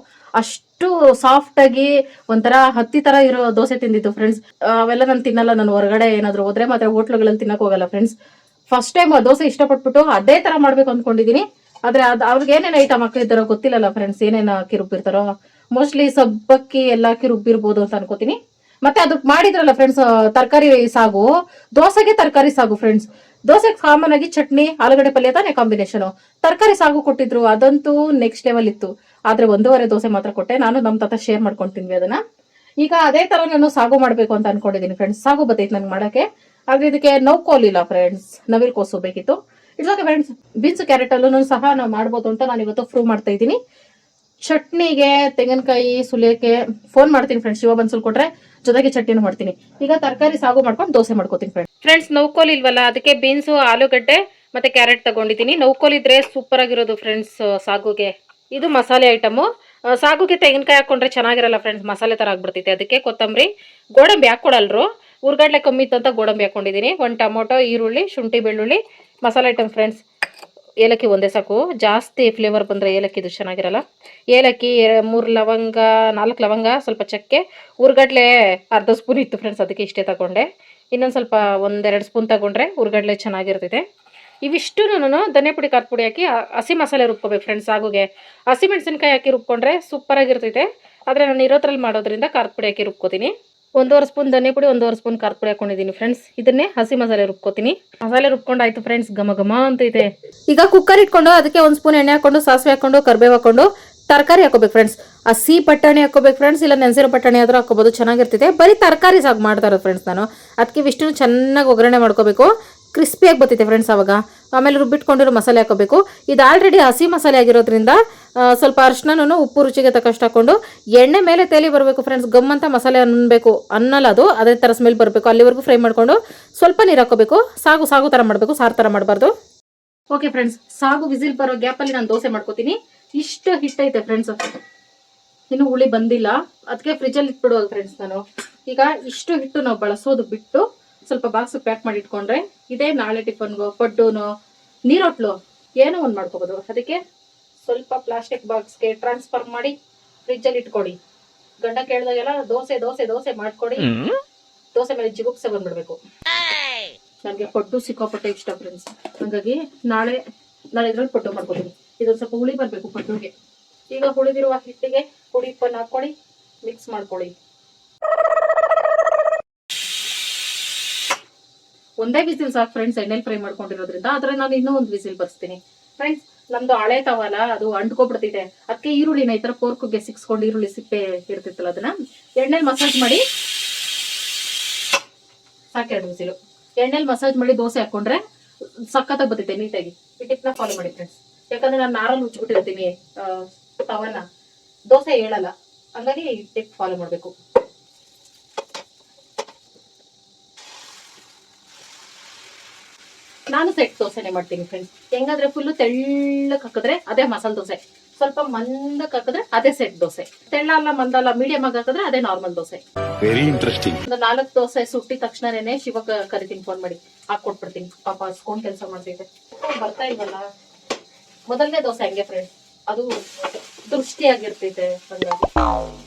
S2: ಅಷ್ಟು ಸಾಫ್ಟ್ ಆಗಿ ಒಂಥರ ಹತ್ತಿ ತರ ಇರೋ ದೋಸೆ ತಿಂದಿತ್ತು ಫ್ರೆಂಡ್ಸ್. ಅವೆಲ್ಲ ನಾನು ತಿನ್ನಲ್ಲ. ನಾನು ಹೊರಗಡೆ ಏನಾದ್ರು ಹೋದ್ರೆ ಮಾತ್ರ ಹೋಟ್ಲುಗಳಲ್ಲಿ ತಿನ್ನಕ್ ಹೋಗಲ್ಲ ಫ್ರೆಂಡ್ಸ್. ಫಸ್ಟ್ ಟೈಮ್ ದೋಸೆ ಇಷ್ಟಪಟ್ಬಿಟ್ಟು ಅದೇ ತರ ಮಾಡ್ಬೇಕು ಅಂದ್ಕೊಂಡಿದೀನಿ. ಆದ್ರೆ ಅವ್ರಿಗೆ ಏನೇನು ಐಟಮ್ ಹಾಕಿರ್ತಾರೋ ಗೊತ್ತಿಲ್ಲಲ್ಲ ಫ್ರೆಂಡ್ಸ್, ಏನೇನು ಹಾಕಿ ರುಬ್ಬಿರ್ತಾರೋ. ಮೋಸ್ಟ್ಲಿ ಸಬ್ಬಕ್ಕಿ ಎಲ್ಲ ಹಾಕಿ ರುಬ್ಬಿರ್ಬೋದು ಅಂತ ಅನ್ಕೋತೀನಿ. ಮತ್ತೆ ಅದಕ್ಕೆ ಮಾಡಿದ್ರಲ್ಲ ಫ್ರೆಂಡ್ಸ್ ತರಕಾರಿ ಸಾಗು, ದೋಸೆಗೆ ತರಕಾರಿ ಸಾಗು ಫ್ರೆಂಡ್ಸ್. ದೋಸೆಗೆ ಕಾಮನ್ ಆಗಿ ಚಟ್ನಿ ಆಲೂಗಡ್ಡೆ ಪಲ್ಯ ತಾನೇ ಕಾಂಬಿನೇಷನ್. ತರಕಾರಿ ಸಾಗು ಕೊಟ್ಟಿದ್ರು, ಅದಂತೂ ನೆಕ್ಸ್ಟ್ ಲೆವೆಲ್ ಇತ್ತು. ಆದ್ರೆ 1.5 ದೋಸೆ ಮಾತ್ರ ಕೊಟ್ಟೆ. ನಾನು ನಮ್ಮ ತಾತ ಶೇರ್ ಮಾಡ್ಕೊಂತೀನಿ ಅದನ್ನ. ಈಗ ಅದೇ ತರ ನಾನು ಸಾಗು ಮಾಡ್ಬೇಕು ಅಂತ ಅನ್ಕೊಂಡಿದೀನಿ ಫ್ರೆಂಡ್ಸ್. ಸಾಗು ಬತ್ತೈತೆ ನನ್ಗೆ ಮಾಡಕ್ಕೆ. ಆದ್ರೆ ಇದಕ್ಕೆ ನೌಕೋಲ್ ಇಲ್ಲ ಫ್ರೆಂಡ್ಸ್, ನವಿಲ್ ಕೋಸು ಬೇಕಿತ್ತು. It's okay friends. Beans carrot ಅಲ್ಲೂ ಸಹ ನಾವು ಮಾಡ್ಬೋದು ಅಂತ ನಾನು ಇವತ್ತು ಪ್ರೂವ್ ಮಾಡ್ತಾ ಇದ್ದೀನಿ.
S1: ಚಟ್ನಿಗೆ ತೆಂಗಿನಕಾಯಿ ಸುಲಿಯಕ್ಕೆ ಫೋನ್ ಮಾಡ್ತೀನಿ ಫ್ರೆಂಡ್ಸ್. ಶಿವ ಬನ್ಸುಲ್ ಕೊಟ್ರೆ ಜೊತೆಗೆ ಚಟ್ನಿನೂ ಮಾಡ್ತೀನಿ. ಈಗ ತರಕಾರಿ ಸಾಗು ಮಾಡ್ಕೊಂಡು ದೋಸೆ ಮಾಡ್ಕೋತೀನಿ ಫ್ರೆಂಡ್ಸ್. ನೌಕೋಲ್ ಇಲ್ವಲ್ಲ, ಅದಕ್ಕೆ ಬೀನ್ಸು, ಆಲೂಗಡ್ಡೆ ಮತ್ತೆ ಕ್ಯಾರೆಟ್ ತಗೊಂಡಿದ್ದೀನಿ. ನೌಕೋಲ್ ಇದ್ರೆ ಸೂಪರ್ ಆಗಿರೋದು ಫ್ರೆಂಡ್ಸ್ ಸಾಗುಗೆ. ಇದು ಮಸಾಲೆ ಐಟಮು. ಸಾಗುಗೆ ತೆಂಗಿನಕಾಯಿ ಹಾಕೊಂಡ್ರೆ ಚೆನ್ನಾಗಿರಲ್ಲ ಫ್ರೆಂಡ್ಸ್, ಮಸಾಲೆ ತರ ಆಗ್ಬಿಡ್ತೈತೆ. ಅದಕ್ಕೆ ಕೊತ್ತಂಬರಿ, ಗೋಡಂಬಿ ಹಾಕೊಡಲ್ರು, ಉರ್ಗಡ್ಲೆ ಕಮ್ಮಿ ಇತ್ತು ಅಂತ ಗೋಡಂಬಿ ಹಾಕೊಂಡಿದ್ದೀನಿ. ಒಂದು ಟೊಮೊಟೊ, ಈರುಳ್ಳಿ, ಶುಂಠಿ, ಬೆಳ್ಳುಳ್ಳಿ, ಮಸಾಲೆ ಐಟಮ್ ಫ್ರೆಂಡ್ಸ್. ಏಲಕ್ಕಿ ಒಂದೇ ಸಾಕು, ಜಾಸ್ತಿ ಫ್ಲೇವರ್ ಬಂದರೆ ಏಲಕ್ಕಿದು ಚೆನ್ನಾಗಿರಲ್ಲ. ಏಲಕ್ಕಿ, 3 ಲವಂಗ, 4 ಲವಂಗ, ಸ್ವಲ್ಪ ಚಕ್ಕೆ, ಉರ್ಗಡ್ಲೆ ಅರ್ಧ ಸ್ಪೂನ್ ಇತ್ತು ಫ್ರೆಂಡ್ಸ್, ಅದಕ್ಕೆ ಇಷ್ಟೇ ತಗೊಂಡೆ. ಇನ್ನೊಂದು ಸ್ವಲ್ಪ 1-2 ಸ್ಪೂನ್ ತಗೊಂಡ್ರೆ ಉರ್ಗಡ್ಲೆ ಚೆನ್ನಾಗಿರ್ತೈತೆ. ಇವಿಷ್ಟು ಧನಿಯಾ ಪುಡಿ, ಖಾರದ ಪುಡಿ ಹಾಕಿ ಹಸಿ ಮಸಾಲೆ ರುಬ್ಕೋಬೇಕು ಫ್ರೆಂಡ್ಸ್. ಆಗುಗೆ ಹಸಿ ಮೆಣಸಿನ್ಕಾಯಿ ಹಾಕಿ ರುಬ್ಕೊಂಡ್ರೆ ಸೂಪರಾಗಿರ್ತೈತೆ. ಆದರೆ ನಾನು ಇರೋದ್ರಲ್ಲಿ ಮಾಡೋದ್ರಿಂದ ಖಾರದ ಪುಡಿ ಹಾಕಿ ರುಬ್ಕೋತೀನಿ. 1.5 ಸ್ಪೂನ್ ಧನಿಯಾ ಪುಡಿ, 1.5 ಸ್ಪೂನ್ ಖಾರದ ಪುಡಿ ಹಾಕೊಂಡಿದ್ದೀನಿ ಫ್ರೆಂಡ್ಸ್. ಇದನ್ನೇ ಹಸಿ ಮಸಾಲೆ ರುಬ್ಕೋತೀನಿ. ಮಸಾಲೆ ರುಬ್ಕೊಂಡಾಯ್ತು ಫ್ರೆಂಡ್ಸ್, ಘಮ ಘಮ ಅಂತೈತೆ. ಈಗ ಕುಕ್ಕರ್ ಇಟ್ಕೊಂಡು ಅದಕ್ಕೆ 1 ಸ್ಪೂನ್ ಎಣ್ಣೆ ಹಾಕೊಂಡು, ಸಾಸಿವೆ ಹಾಕೊಂಡು, ಕರಿಬೇವು ಹಾಕೊಂಡು, ತರಕಾರಿ ಹಾಕೋಬೇಕು ಫ್ರೆಂಡ್ಸ್. ಹಸಿ ಬಟಾಣಿ ಹಾಕೋಬೇಕು ಫ್ರೆಂಡ್ಸ್, ಇಲ್ಲ ನೆನೆಸಿರೋ ಬಟಾಣಿ ಆದ್ರೂ ಹಾಕೋಬಹುದು, ಚೆನ್ನಾಗಿರ್ತೈತೆ. ಬರೀ ತರಕಾರಿ ಸಾಕು ಮಾಡ್ತಾ ಇರೋದು ಫ್ರೆಂಡ್ಸ್ ನಾನು. ಅದಕ್ಕೆ ಇಷ್ಟು ಚೆನ್ನಾಗಿ ಒಗ್ಗರಣೆ ಮಾಡ್ಕೋಬೇಕು, ಕ್ರಿಸ್ಪಿಯಾಗಿ ಬರ್ತೈತೆ ಫ್ರೆಂಡ್ಸ್ ಅವಾಗ. ಆಮೇಲೆ ರುಬ್ಬಿಟ್ಕೊಂಡಿರೋ ಮಸಾಲೆ ಹಾಕೋಬೇಕು. ಇದು ಆಲ್ರೆಡಿ ಹಸಿ ಮಸಾಲೆ ಆಗಿರೋದ್ರಿಂದ ಸ್ವಲ್ಪ ಅರ್ಶಿನೂ, ಉಪ್ಪು ರುಚಿಗೆ ತಕ್ಕಷ್ಟು ಹಾಕೊಂಡು ಎಣ್ಣೆ ಮೇಲೆ ತೇಲಿ ಬರಬೇಕು ಫ್ರೆಂಡ್ಸ್. ಗಮ್ಮಂತ ಮಸಾಲೆ ಅನ್ನಬೇಕು, ಅನ್ನಲ್ಲ ಅದು, ಅದೇ ಥರ ಸ್ಮೆಲ್ ಬರಬೇಕು. ಅಲ್ಲಿವರೆಗೂ ಫ್ರೈ ಮಾಡಿಕೊಂಡು ಸ್ವಲ್ಪ ನೀರು ಹಾಕೋಬೇಕು. ಸಾಗು ಥರ ಮಾಡಬೇಕು, ಸಾರು ಥರ ಮಾಡಬಾರ್ದು. ಓಕೆ ಫ್ರೆಂಡ್ಸ್, ಸಾಗು ವಿಸಿಲ್ ಬರೋ ಗ್ಯಾಪಲ್ಲಿ ನಾನು ದೋಸೆ ಮಾಡ್ಕೋತೀನಿ. ಇಷ್ಟು ಹಿಟ್ಟೈತೆ ಫ್ರೆಂಡ್ಸ್, ಇನ್ನು ಹುಳಿ ಬಂದಿಲ್ಲ, ಅದಕ್ಕೆ ಫ್ರಿಜ್ಜಲ್ಲಿ ಇಟ್ಬಿಡುವಾಗ ಫ್ರೆಂಡ್ಸ್ ನಾನು. ಈಗ ಇಷ್ಟು ಹಿಟ್ಟು ನಾವು ಬಳಸೋದು ಬಿಟ್ಟು ಸ್ವಲ್ಪ ಬಾಕ್ಸ್ ಪ್ಯಾಕ್ ಮಾಡಿ ಇಟ್ಕೊಂಡ್ರೆ ಇದೇ ನಾಳೆ ಟಿಫನ್ಗೋ, ಪಡ್ಡುನೋ, ನೀರೊಟ್ಲು ಏನೋ ಒಂದು ಮಾಡ್ಕೋಬೋದು. ಅದಕ್ಕೆ ಸ್ವಲ್ಪ ಪ್ಲಾಸ್ಟಿಕ್ ಬಾಕ್ಸ್ಗೆ ಟ್ರಾನ್ಸ್ಫರ್ ಮಾಡಿ ಫ್ರಿಜ್ಜಲ್ಲಿ ಇಟ್ಕೊಡಿ. ಗಂಡ ಕೇಳಿದಾಗೆಲ್ಲ ದೋಸೆ ದೋಸೆ ದೋಸೆ ಮಾಡ್ಕೊಡಿ. ದೋಸೆ ಮೇಲೆ ಜಿಗುಪ್ಸೆ ಬಂದ್ಬಿಡ್ಬೇಕು. ನನಗೆ ಪಡ್ಡು ಸಿಕ್ಕಾಪಟ್ಟೆ ಇಷ್ಟ ಫ್ರೆಂಡ್ಸ್, ಹಾಗಾಗಿ ನಾಳೆ ಇದ್ರಲ್ಲಿ ಪಡ್ಡು ಮಾಡ್ಕೋತೀನಿ. ಇದೊಂದು ಸ್ವಲ್ಪ ಹುಳಿ ಬರಬೇಕು ಪಡ್ಡುಗೆ. ಈಗ ಹುಳಿದಿರುವ ಹಿಟ್ಟಿಗೆ ಪುಡಿ ಉಪ್ಪನ್ನು ಹಾಕೊಳ್ಳಿ, ಮಿಕ್ಸ್ ಮಾಡ್ಕೊಳ್ಳಿ. ಒಂದೇ ವಿಸಿಲ್ ಸಾಕು ಫ್ರೆಂಡ್ಸ್, ಎಣ್ಣೆಲಿ ಫ್ರೈ ಮಾಡ್ಕೊಂಡಿರೋದ್ರಿಂದ. ಆದ್ರೆ ನಾನು ಇನ್ನೂ ಒಂದು ವಿಸಿಲ್ ಬರ್ಸ್ತೀನಿ ಫ್ರೆಂಡ್ಸ್. ನಮ್ದು ಹಳೆ ತವಲ್ಲ, ಅದು ಅಂಟ್ಕೊಬಿಡ್ತಿದೆ. ಅದಕ್ಕೆ ಈರುಳ್ಳಿನ ಈ ತರ ಪೋರ್ಕ್ಗೆ ಸಿಕ್ಸ್ಕೊಂಡು, ಈರುಳ್ಳಿ ಸಿಪ್ಪೆ ಇರ್ತಿತ್ತಲ್ಲ, ಅದನ್ನ ಎಣ್ಣೆಲಿ ಮಸಾಜ್ ಮಾಡಿ ಸಾಕೆರಡು ವಿಸಿಲು. ಎಣ್ಣೆಲಿ ಮಸಾಜ್ ಮಾಡಿ ದೋಸೆ ಹಾಕೊಂಡ್ರೆ ಸಖತ್ತಾಗಿ ಬರ್ತೈತೆ ನೀಟಾಗಿ. ಈ ಟಿಪ್ನ ಫಾಲೋ ಮಾಡಿ ಫ್ರೆಂಡ್ಸ್. ಯಾಕಂದ್ರೆ ನಾನು ನಾರಲ್ಲಿ ಉಜ್ಬಿಟ್ಟಿರ್ತೀನಿ ತವನ, ದೋಸೆ ಹೇಳಲ್ಲ, ಹಂಗಾಗಿ ಈ ಟಿಪ್ ಫಾಲೋ ಮಾಡ್ಬೇಕು. ನಾನು ಸೆಟ್ ದೋಸೆನೆ ಮಾಡ್ತೀನಿ ಫ್ರೆಂಡ್ಸ್. ಹೆಂಗಾದ್ರೆ ಫುಲ್ಲು ತೆಳ್ಳಕ್ ಹಾಕಿದ್ರೆ ಅದೇ ಮಸಾಲೆ ದೋಸೆ, ಸ್ವಲ್ಪ ಮಂದಕ್ಕೆ ಹಾಕಿದ್ರೆ ಅದೇ ಸೆಟ್ ದೋಸೆ, ತೆಳ್ಳ ಅಲ್ಲ ಮಂದಲ್ಲ ಮೀಡಿಯಂ ಆಗಿ ಹಾಕಿದ್ರೆ ಅದೇ ನಾರ್ಮಲ್ ದೋಸೆ. Very interesting. ಒಂದು 4 ದೋಸೆ ಸುಟ್ಟಿ ತಕ್ಷಣನೇ ಶಿವ ಕರಿತೀನಿ, ಫೋನ್ ಮಾಡಿ ಹಾಕೊಟ್ಬಿಡ್ತೀನಿ. ಪಾಪ ಹಸ್ಕೊಂಡ್ ಕೆಲಸ ಮಾಡ್ತೈತೆ, ಬರ್ತಾ ಇಲ್ವಲ್ಲ. ಮೊದಲನೇ ದೋಸೆ ಹಂಗೆ ಫ್ರೆಂಡ್ಸ್, ಅದು ದೃಷ್ಟಿಯಾಗಿರ್ತೈತೆ, ಹಂಗಾಗಿ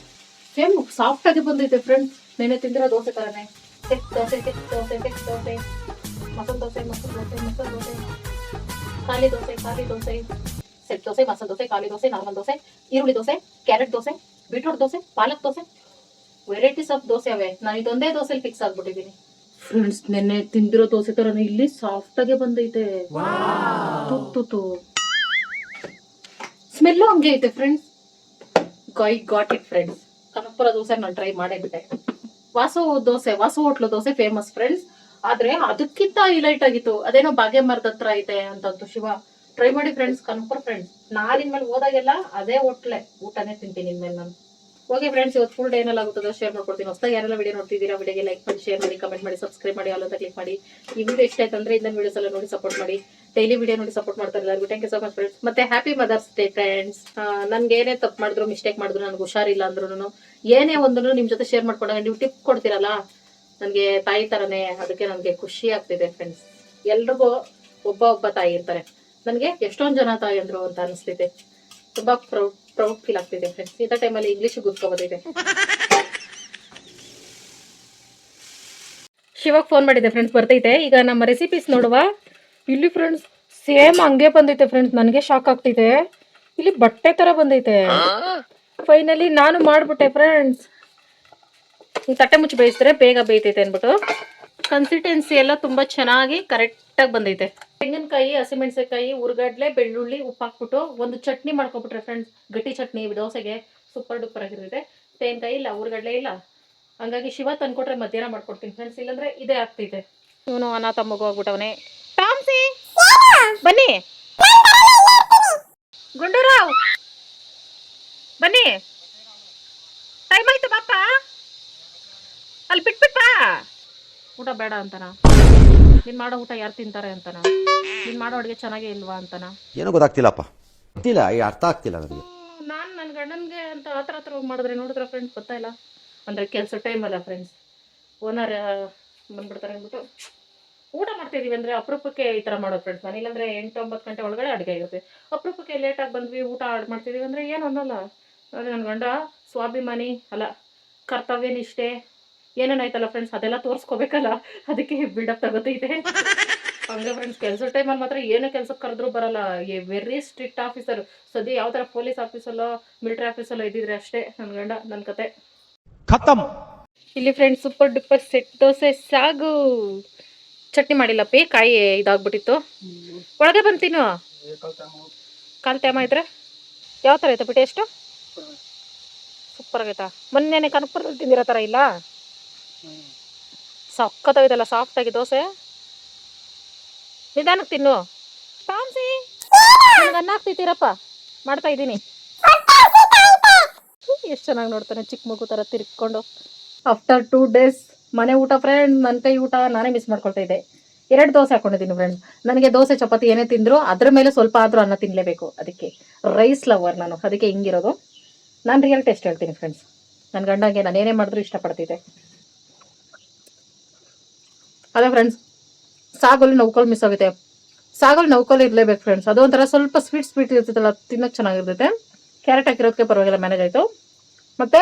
S1: ಸೇಮ್ ಸಾಫ್ಟ್ ಆಗಿ ಬಂದೈತೆ ಫ್ರೆಂಡ್ಸ್. ನೆನೆ ತಿಂದಿರೋ ದೋಸೆ ತರನೇ. Set dosa, set dosa, set dosa, masala dosa, masala dosa, masala dosa, ಖಾಲಿ ದೋಸೆ, ಖಾಲಿ ದೋಸೆ, ಸೆಟ್ ದೋಸೆ, ಮಸಾಲೆ ದೋಸೆ, ಖಾಲಿ ದೋಸೆ, ನಾರ್ಮಲ್ ದೋಸೆ, ಈರುಳ್ಳಿ dosa, carrot dosa, beetroot dosa, palak dosa, varieties of dosa ಅವೆ. ನಾನು ಇದೊಂದೇ ದೋಸೆಲಿ ಫಿಕ್ಸ್ ಆಗ್ಬಿಟ್ಟಿದ್ದೀನಿ ಫ್ರೆಂಡ್ಸ್. ನೆನ್ನೆ ತಿಂದಿರೋ ದೋಸೆ ತರನೇ ಇಲ್ಲಿ ಸಾಫ್ಟ್ ಆಗಿ ಬಂದೈತೆ. ತುತ್ತು ಸ್ಮೆಲ್ಲು ಹಂಗೆ ಐತೆ friends. Got it friends. Kanakapura dosa ನಾನು ಟ್ರೈ ಮಾಡೇ ಬಿಟ್ಟೆ. Vasu hotel dosa famous friends. ಆದ್ರೆ ಅದಕ್ಕಿಂತ ಹೈಲೈಟ್ ಆಗಿತ್ತು, ಅದೇನೋ ಭಾಗ್ಯಮರದ ಹತ್ರ ಐತೆ ಅಂತಂತು ಶಿವ. ಟ್ರೈ ಮಾಡಿ ಫ್ರೆಂಡ್ಸ್, ಕನಕಪುರ ಫ್ರೆಂಡ್ಸ್. ನಾನು ಇನ್ಮೇಲೆ ಹೋದಾಗೆಲ್ಲ ಅದೇ ಹೋಟ್ಲೆ ಊಟನೇ ತಿಂತೀನಿ ಇನ್ಮೇಲೆ ನಾನು. ಓಕೆ ಫ್ರೆಂಡ್ಸ್, ಇವತ್ತು ಫುಲ್ ಡೇ ಏನೆಲ್ಲ ಆಗುತ್ತೋ ಶೇರ್ ಮಾಡ್ಕೊಡ್ತೀನಿ. ಹೊಸದಾಗಿ ಯಾರೆಲ್ಲ ವಿಡಿಯೋ ನೋಡ್ತಿದ್ದೀರಾ, ವಿಡಿಯೋಗೆ ಲೈಕ್ ಮಾಡಿ, ಶೇರ್ ಮಾಡಿ, ಕಮೆಂಟ್ ಮಾಡಿ, ಸಬ್ಸ್ಕ್ರೈಬ್ ಮಾಡಿ, ಆಲ್ ಅಂತ ಕ್ಲಿಕ್ ಮಾಡಿ. ಈ ವಿಡಿಯೋ ಇಷ್ಟ ಆಯ್ತು ಅಂದ್ರೆ ಇದನ್ನ ವಿಡಿಯೋಸ್ ಎಲ್ಲ ನೋಡಿ ಸಪೋರ್ಟ್ ಮಾಡಿ. ಡೈಲಿ ವಿಡಿಯೋ ನೋಡಿ ಸಪೋರ್ಟ್ ಮಾಡ್ತಾ ಇದ್ದಾರೆ. Thank you so much friends. ಮತ್ತೆ ಹ್ಯಾಪಿ ಮದರ್ಸ್ ಡೇ ಫ್ರೆಂಡ್ಸ್. ನನ್ಗೆ ಏನೇ ತಪ್ಪು ಮಾಡಿದ್ರು, ಮಿಸ್ಟೇಕ್ ಮಾಡಿದ್ರು, ನನಗೆ ಹುಷಾರಿಲ್ಲ ಅಂದ್ರೂ ಏನೇ ಒಂದನ್ನು ನಿಮ್ ಜೊತೆ ಶೇರ್ ಮಾಡ್ಕೊಂಡಾಗ ನೀವು ಟಿಪ್ ಕೊಡ್ತೀರಲ್ಲ, ನನಗೆ ತಾಯಿ ತರನೇ. ಅದಕ್ಕೆ ನನಗೆ ಖುಷಿ ಆಗ್ತಿದೆ ಫ್ರೆಂಡ್ಸ್. ಎಲ್ರಿಗೂ ಒಬ್ಬ ತಾಯಿ ಇರ್ತಾರೆ, ನನಗೆ ಎಷ್ಟೊಂದು ಜನ ತಾಯಿ ಅಂದ್ರು ಅಂತ ಅನಿಸ್ತಿದೆ. ತುಂಬಾ ಪ್ರೌಡ್ ಫೀಲ್ ಆಗ್ತಿದೆ ಫ್ರೆಂಡ್ಸ್. ಇಂಥ ಟೈಮಲ್ಲಿ ಇಂಗ್ಲಿಷ್ ಗುರ್ಕೋಬೋದಿದೆ. ಶಿವಗ್ ಫೋನ್ ಮಾಡಿದೆ ಫ್ರೆಂಡ್ಸ್, ಬರ್ತೈತೆ. ಈಗ ನಮ್ಮ ರೆಸಿಪೀಸ್ ನೋಡುವ. ಇಲ್ಲಿ ಫ್ರೆಂಡ್ಸ್ ಸೇಮ್ ಹಂಗೆ ಬಂದೈತೆ ಫ್ರೆಂಡ್ಸ್. ನನಗೆ ಶಾಕ್ ಆಗ್ತಿದೆ. ಇಲ್ಲಿ ಬಟ್ಟೆ ತರ ಬಂದೈತೆ. ಫೈನಲಿ ನಾನು ಮಾಡ್ಬಿಟ್ಟೆ ಫ್ರೆಂಡ್ಸ್. ಈ ತಟ್ಟೆ ಮುಚ್ಚಿ ಬೇಯಿಸಿದ್ರೆ ಬೇಗ ಬೇಯ್ತೈತೆ ಅಂದ್ಬಿಟ್ಟು. ಕನ್ಸಿಸ್ಟೆನ್ಸಿ ಎಲ್ಲ ತುಂಬಾ ಚೆನ್ನಾಗಿ ಕರೆಕ್ಟಾಗಿ ಬಂದೈತೆ. ತೆಂಗಿನಕಾಯಿ, ಹಸಿಮೆಣಸಿನಕಾಯಿ, ಉರ್ಗಡ್ಲೆ, ಬೆಳ್ಳುಳ್ಳಿ, ಉಪ್ಪು ಹಾಕ್ಬಿಟ್ಟು ಒಂದು ಚಟ್ನಿ ಮಾಡ್ಕೊಬಿಟ್ರೆ ಫ್ರೆಂಡ್ಸ್, ಗಟ್ಟಿ ಚಟ್ನಿ ದೋಸೆಗೆ ಸೂಪರ್ ಡೂಪರ್ ಆಗಿರುತ್ತೆ. ತೆಂಗಿನಕಾಯಿ ಇಲ್ಲ, ಉರ್ಗಡ್ಲೆ ಇಲ್ಲ, ಹಂಗಾಗಿ ಶಿವ ತಂದ್ಕೊಟ್ರೆ ಮಧ್ಯಾಹ್ನ ಮಾಡ್ಕೊಡ್ತೀನಿ ಫ್ರೆಂಡ್ಸ್. ಇಲ್ಲಾಂದ್ರೆ ಇದೇ ಆಗ್ತೈತೆ. ಇವನು ಅನಾಥ ಮಗು ಆಗ್ಬಿಟ್ಟವನೇ. ಟಾಮ್ಸಿ ಬನ್ನಿ. ಗುಂಡೂರಾವ್
S2: ಬನ್ನಿ, ಟೈಮ್ ಆಯ್ತು ಬಾಪ, ಅಲ್ಲಿ ಬಿಟ್ಬಿಟ್ ಬಾ. ಊಟ ಬೇಡ ಅಂತನ? ನೀನ್ ಮಾಡೋ ಊಟ ಯಾರು ತಿಂತಾರೆ ಅಂತನ? ನೀನ್ ಮಾಡೋ ಅಡುಗೆ ಚೆನ್ನಾಗೇ ಇಲ್ವಾ ಅಂತನ?
S5: ಏನೋ ಗೊತ್ತಾಗ್ತಿಲ್ಲಪ್ಪ, ಗೊತ್ತಿಲ್ಲ, ಈ ಅರ್ಥ ಆಗ್ತಿಲ್ಲ ನನಗೆ.
S2: ನಾನು ನನ್ನ ಗಂಡನಿಗೆ ಅಂತ ಹತ್ರ ಹೋಗಿ ಮಾಡಿದ್ರೆ ನೋಡಿದ್ರೆ ಫ್ರೆಂಡ್ಸ್ ಗೊತ್ತಾ ಇಲ್ಲ ಅಂದರೆ ಕೆಲಸ ಟೈಮ್ ಅಲ್ಲ ಫ್ರೆಂಡ್ಸ್, ಓನರ್ ಬಂದ್ಬಿಡ್ತಾರೆ ಅಂದ್ಬಿಟ್ಟು ಊಟ ಮಾಡ್ತಿದೀವಿ ಅಂದರೆ ಅಪರೂಪಕ್ಕೆ ಈ ಥರ ಮಾಡೋದು ಫ್ರೆಂಡ್ಸ್. ನಾನು ಇಲ್ಲಾಂದರೆ 8-9 ಗಂಟೆ ಒಳಗಡೆ ಅಡುಗೆ ಇರುತ್ತೆ. ಅಪರೂಪಕ್ಕೆ ಲೇಟಾಗಿ ಬಂದ್ವಿ ಊಟ ಮಾಡ್ತಿದ್ದೀವಿ ಅಂದರೆ ಏನು ಅನ್ನೋಲ್ಲ. ಆದರೆ ನನ್ನ ಗಂಡ ಸ್ವಾಭಿಮಾನಿ ಅಲ್ಲ, ಕರ್ತವ್ಯ ನಿಷ್ಠೆ ಏನೇನಾಯ್ತಲ್ಲ ಫ್ರೆಂಡ್ಸ್, ಅದೆಲ್ಲ ತೋರಿಸ್ಕೋಬೇಕಲ್ಲ, ಅದಕ್ಕೆ ಬಿಲ್ಡಪ್ ತಗೋತೈತೆ. ಹಂಗೆ ಫ್ರೆಂಡ್ಸ್, ಕೆಲಸ ಟೈಮಲ್ಲಿ ಮಾತ್ರ ಏನೋ ಕೆಲಸಕ್ಕೆ ಕರೆದ್ರೂ ಬರಲ್ಲ. Very strict officer. ಸದ್ಯ ಯಾವ ಥರ ಪೊಲೀಸ್ ಆಫೀಸಲ್ಲೋ ಮಿಲಿಟರಿ ಆಫೀಸಲ್ಲೋ ಇದ್ದಿದ್ರೆ ಅಷ್ಟೇ ನನ್ನ ಗಂಡ, ನನ್ನ ಕತೆ
S3: ಖತಮ್.
S2: ಇಲ್ಲಿ friends super duper set dosa ಸಾಗು. ಚಟ್ನಿ ಮಾಡಿಲ್ಲಪ್ಪಿ, ಕಾಯಿ ಇದಾಗ್ಬಿಟ್ಟಿತ್ತು. ಒಳಗೆ ಬಂತೀನು ಕಾಲು ಟೈಮ್ ಆಯ್ತಾರೆ. ಯಾವ ಥರ ಆಯ್ತಾ ಬಿಟ್ಟು? ಎಷ್ಟು ಸೂಪರ್ ಆಗೈತಾ? ಮೊನ್ನೆ ಕನಕಪುರದಲ್ಲಿ ತಿಂದಿರೋ ಥರ ಇಲ್ಲ, ಸಕ್ಕತ್ತಾಗೈತಲ್ಲ ಸಾಫ್ಟಾಗಿ ದೋಸೆ. ನಿಧಾನಕ್ಕೆ ತಿನ್ನು ತಾಮ್ಸಿ, ನನಗೆ ಅನ್ನ ಹಾಕ್ತಿದ್ದೀರಪ್ಪ, ಮಾಡ್ತಾ ಇದ್ದೀನಿ. ಎಷ್ಟು ಚೆನ್ನಾಗಿ ನೋಡ್ತಾನೆ ಚಿಕ್ಕ ಮಗು ಥರ ತಿರ್ಕೊಂಡು. ಆಫ್ಟರ್ 2 days ಮನೆ ಊಟ ಫ್ರೆಂಡ್ಸ್. ನನ್ನ ಕೈ ಊಟ ನಾನೇ ಮಿಸ್ ಮಾಡ್ಕೊಳ್ತಾ ಇದ್ದೆ. 2 ದೋಸೆ ಹಾಕೊಂಡಿದ್ದೀನಿ ಫ್ರೆಂಡ್ಸ್. ನನಗೆ ದೋಸೆ ಚಪಾತಿ ಏನೇ ತಿಂದ್ರು ಅದ್ರ ಮೇಲೆ ಸ್ವಲ್ಪ ಆದರೂ ಅನ್ನ ತಿನ್ನಲೇಬೇಕು. ಅದಕ್ಕೆ ರೈಸ್ ಲವರ್ ನಾನು, ಅದಕ್ಕೆ ಹಿಂಗಿರೋದು. ನಾನು ರಿಯಲ್ ಟೇಸ್ಟ್ ಹೇಳ್ತೀನಿ ಫ್ರೆಂಡ್ಸ್. ನನ್ನ ಗಂಡಂಗೆ ನಾನು ಏನೇ ಮಾಡಿದ್ರು ಇಷ್ಟಪಡ್ತಿದ್ದೆ. ಅದೇ ಫ್ರೆಂಡ್ಸ್, ಸಾಗಲ್ಲಿ ನೌಕಲ್ ಮಿಸ್ ಆಗುತ್ತೆ. ಸಾಗಲ್ಲಿ ನೌಕಲ್ ಇರಲೇಬೇಕು ಫ್ರೆಂಡ್ಸ್. ಅದು ಒಂಥರ ಸ್ವಲ್ಪ ಸ್ವೀಟ್ ಇರ್ತೈತಲ್ಲ, ತಿನ್ನೋಕೆ ಚೆನ್ನಾಗಿರ್ತೈತೆ. ಕ್ಯಾರೆಟ್ ಹಾಕಿರೋದಕ್ಕೆ ಪರವಾಗಿಲ್ಲ, ಮ್ಯಾನೇಜ್ ಆಯಿತು. ಮತ್ತು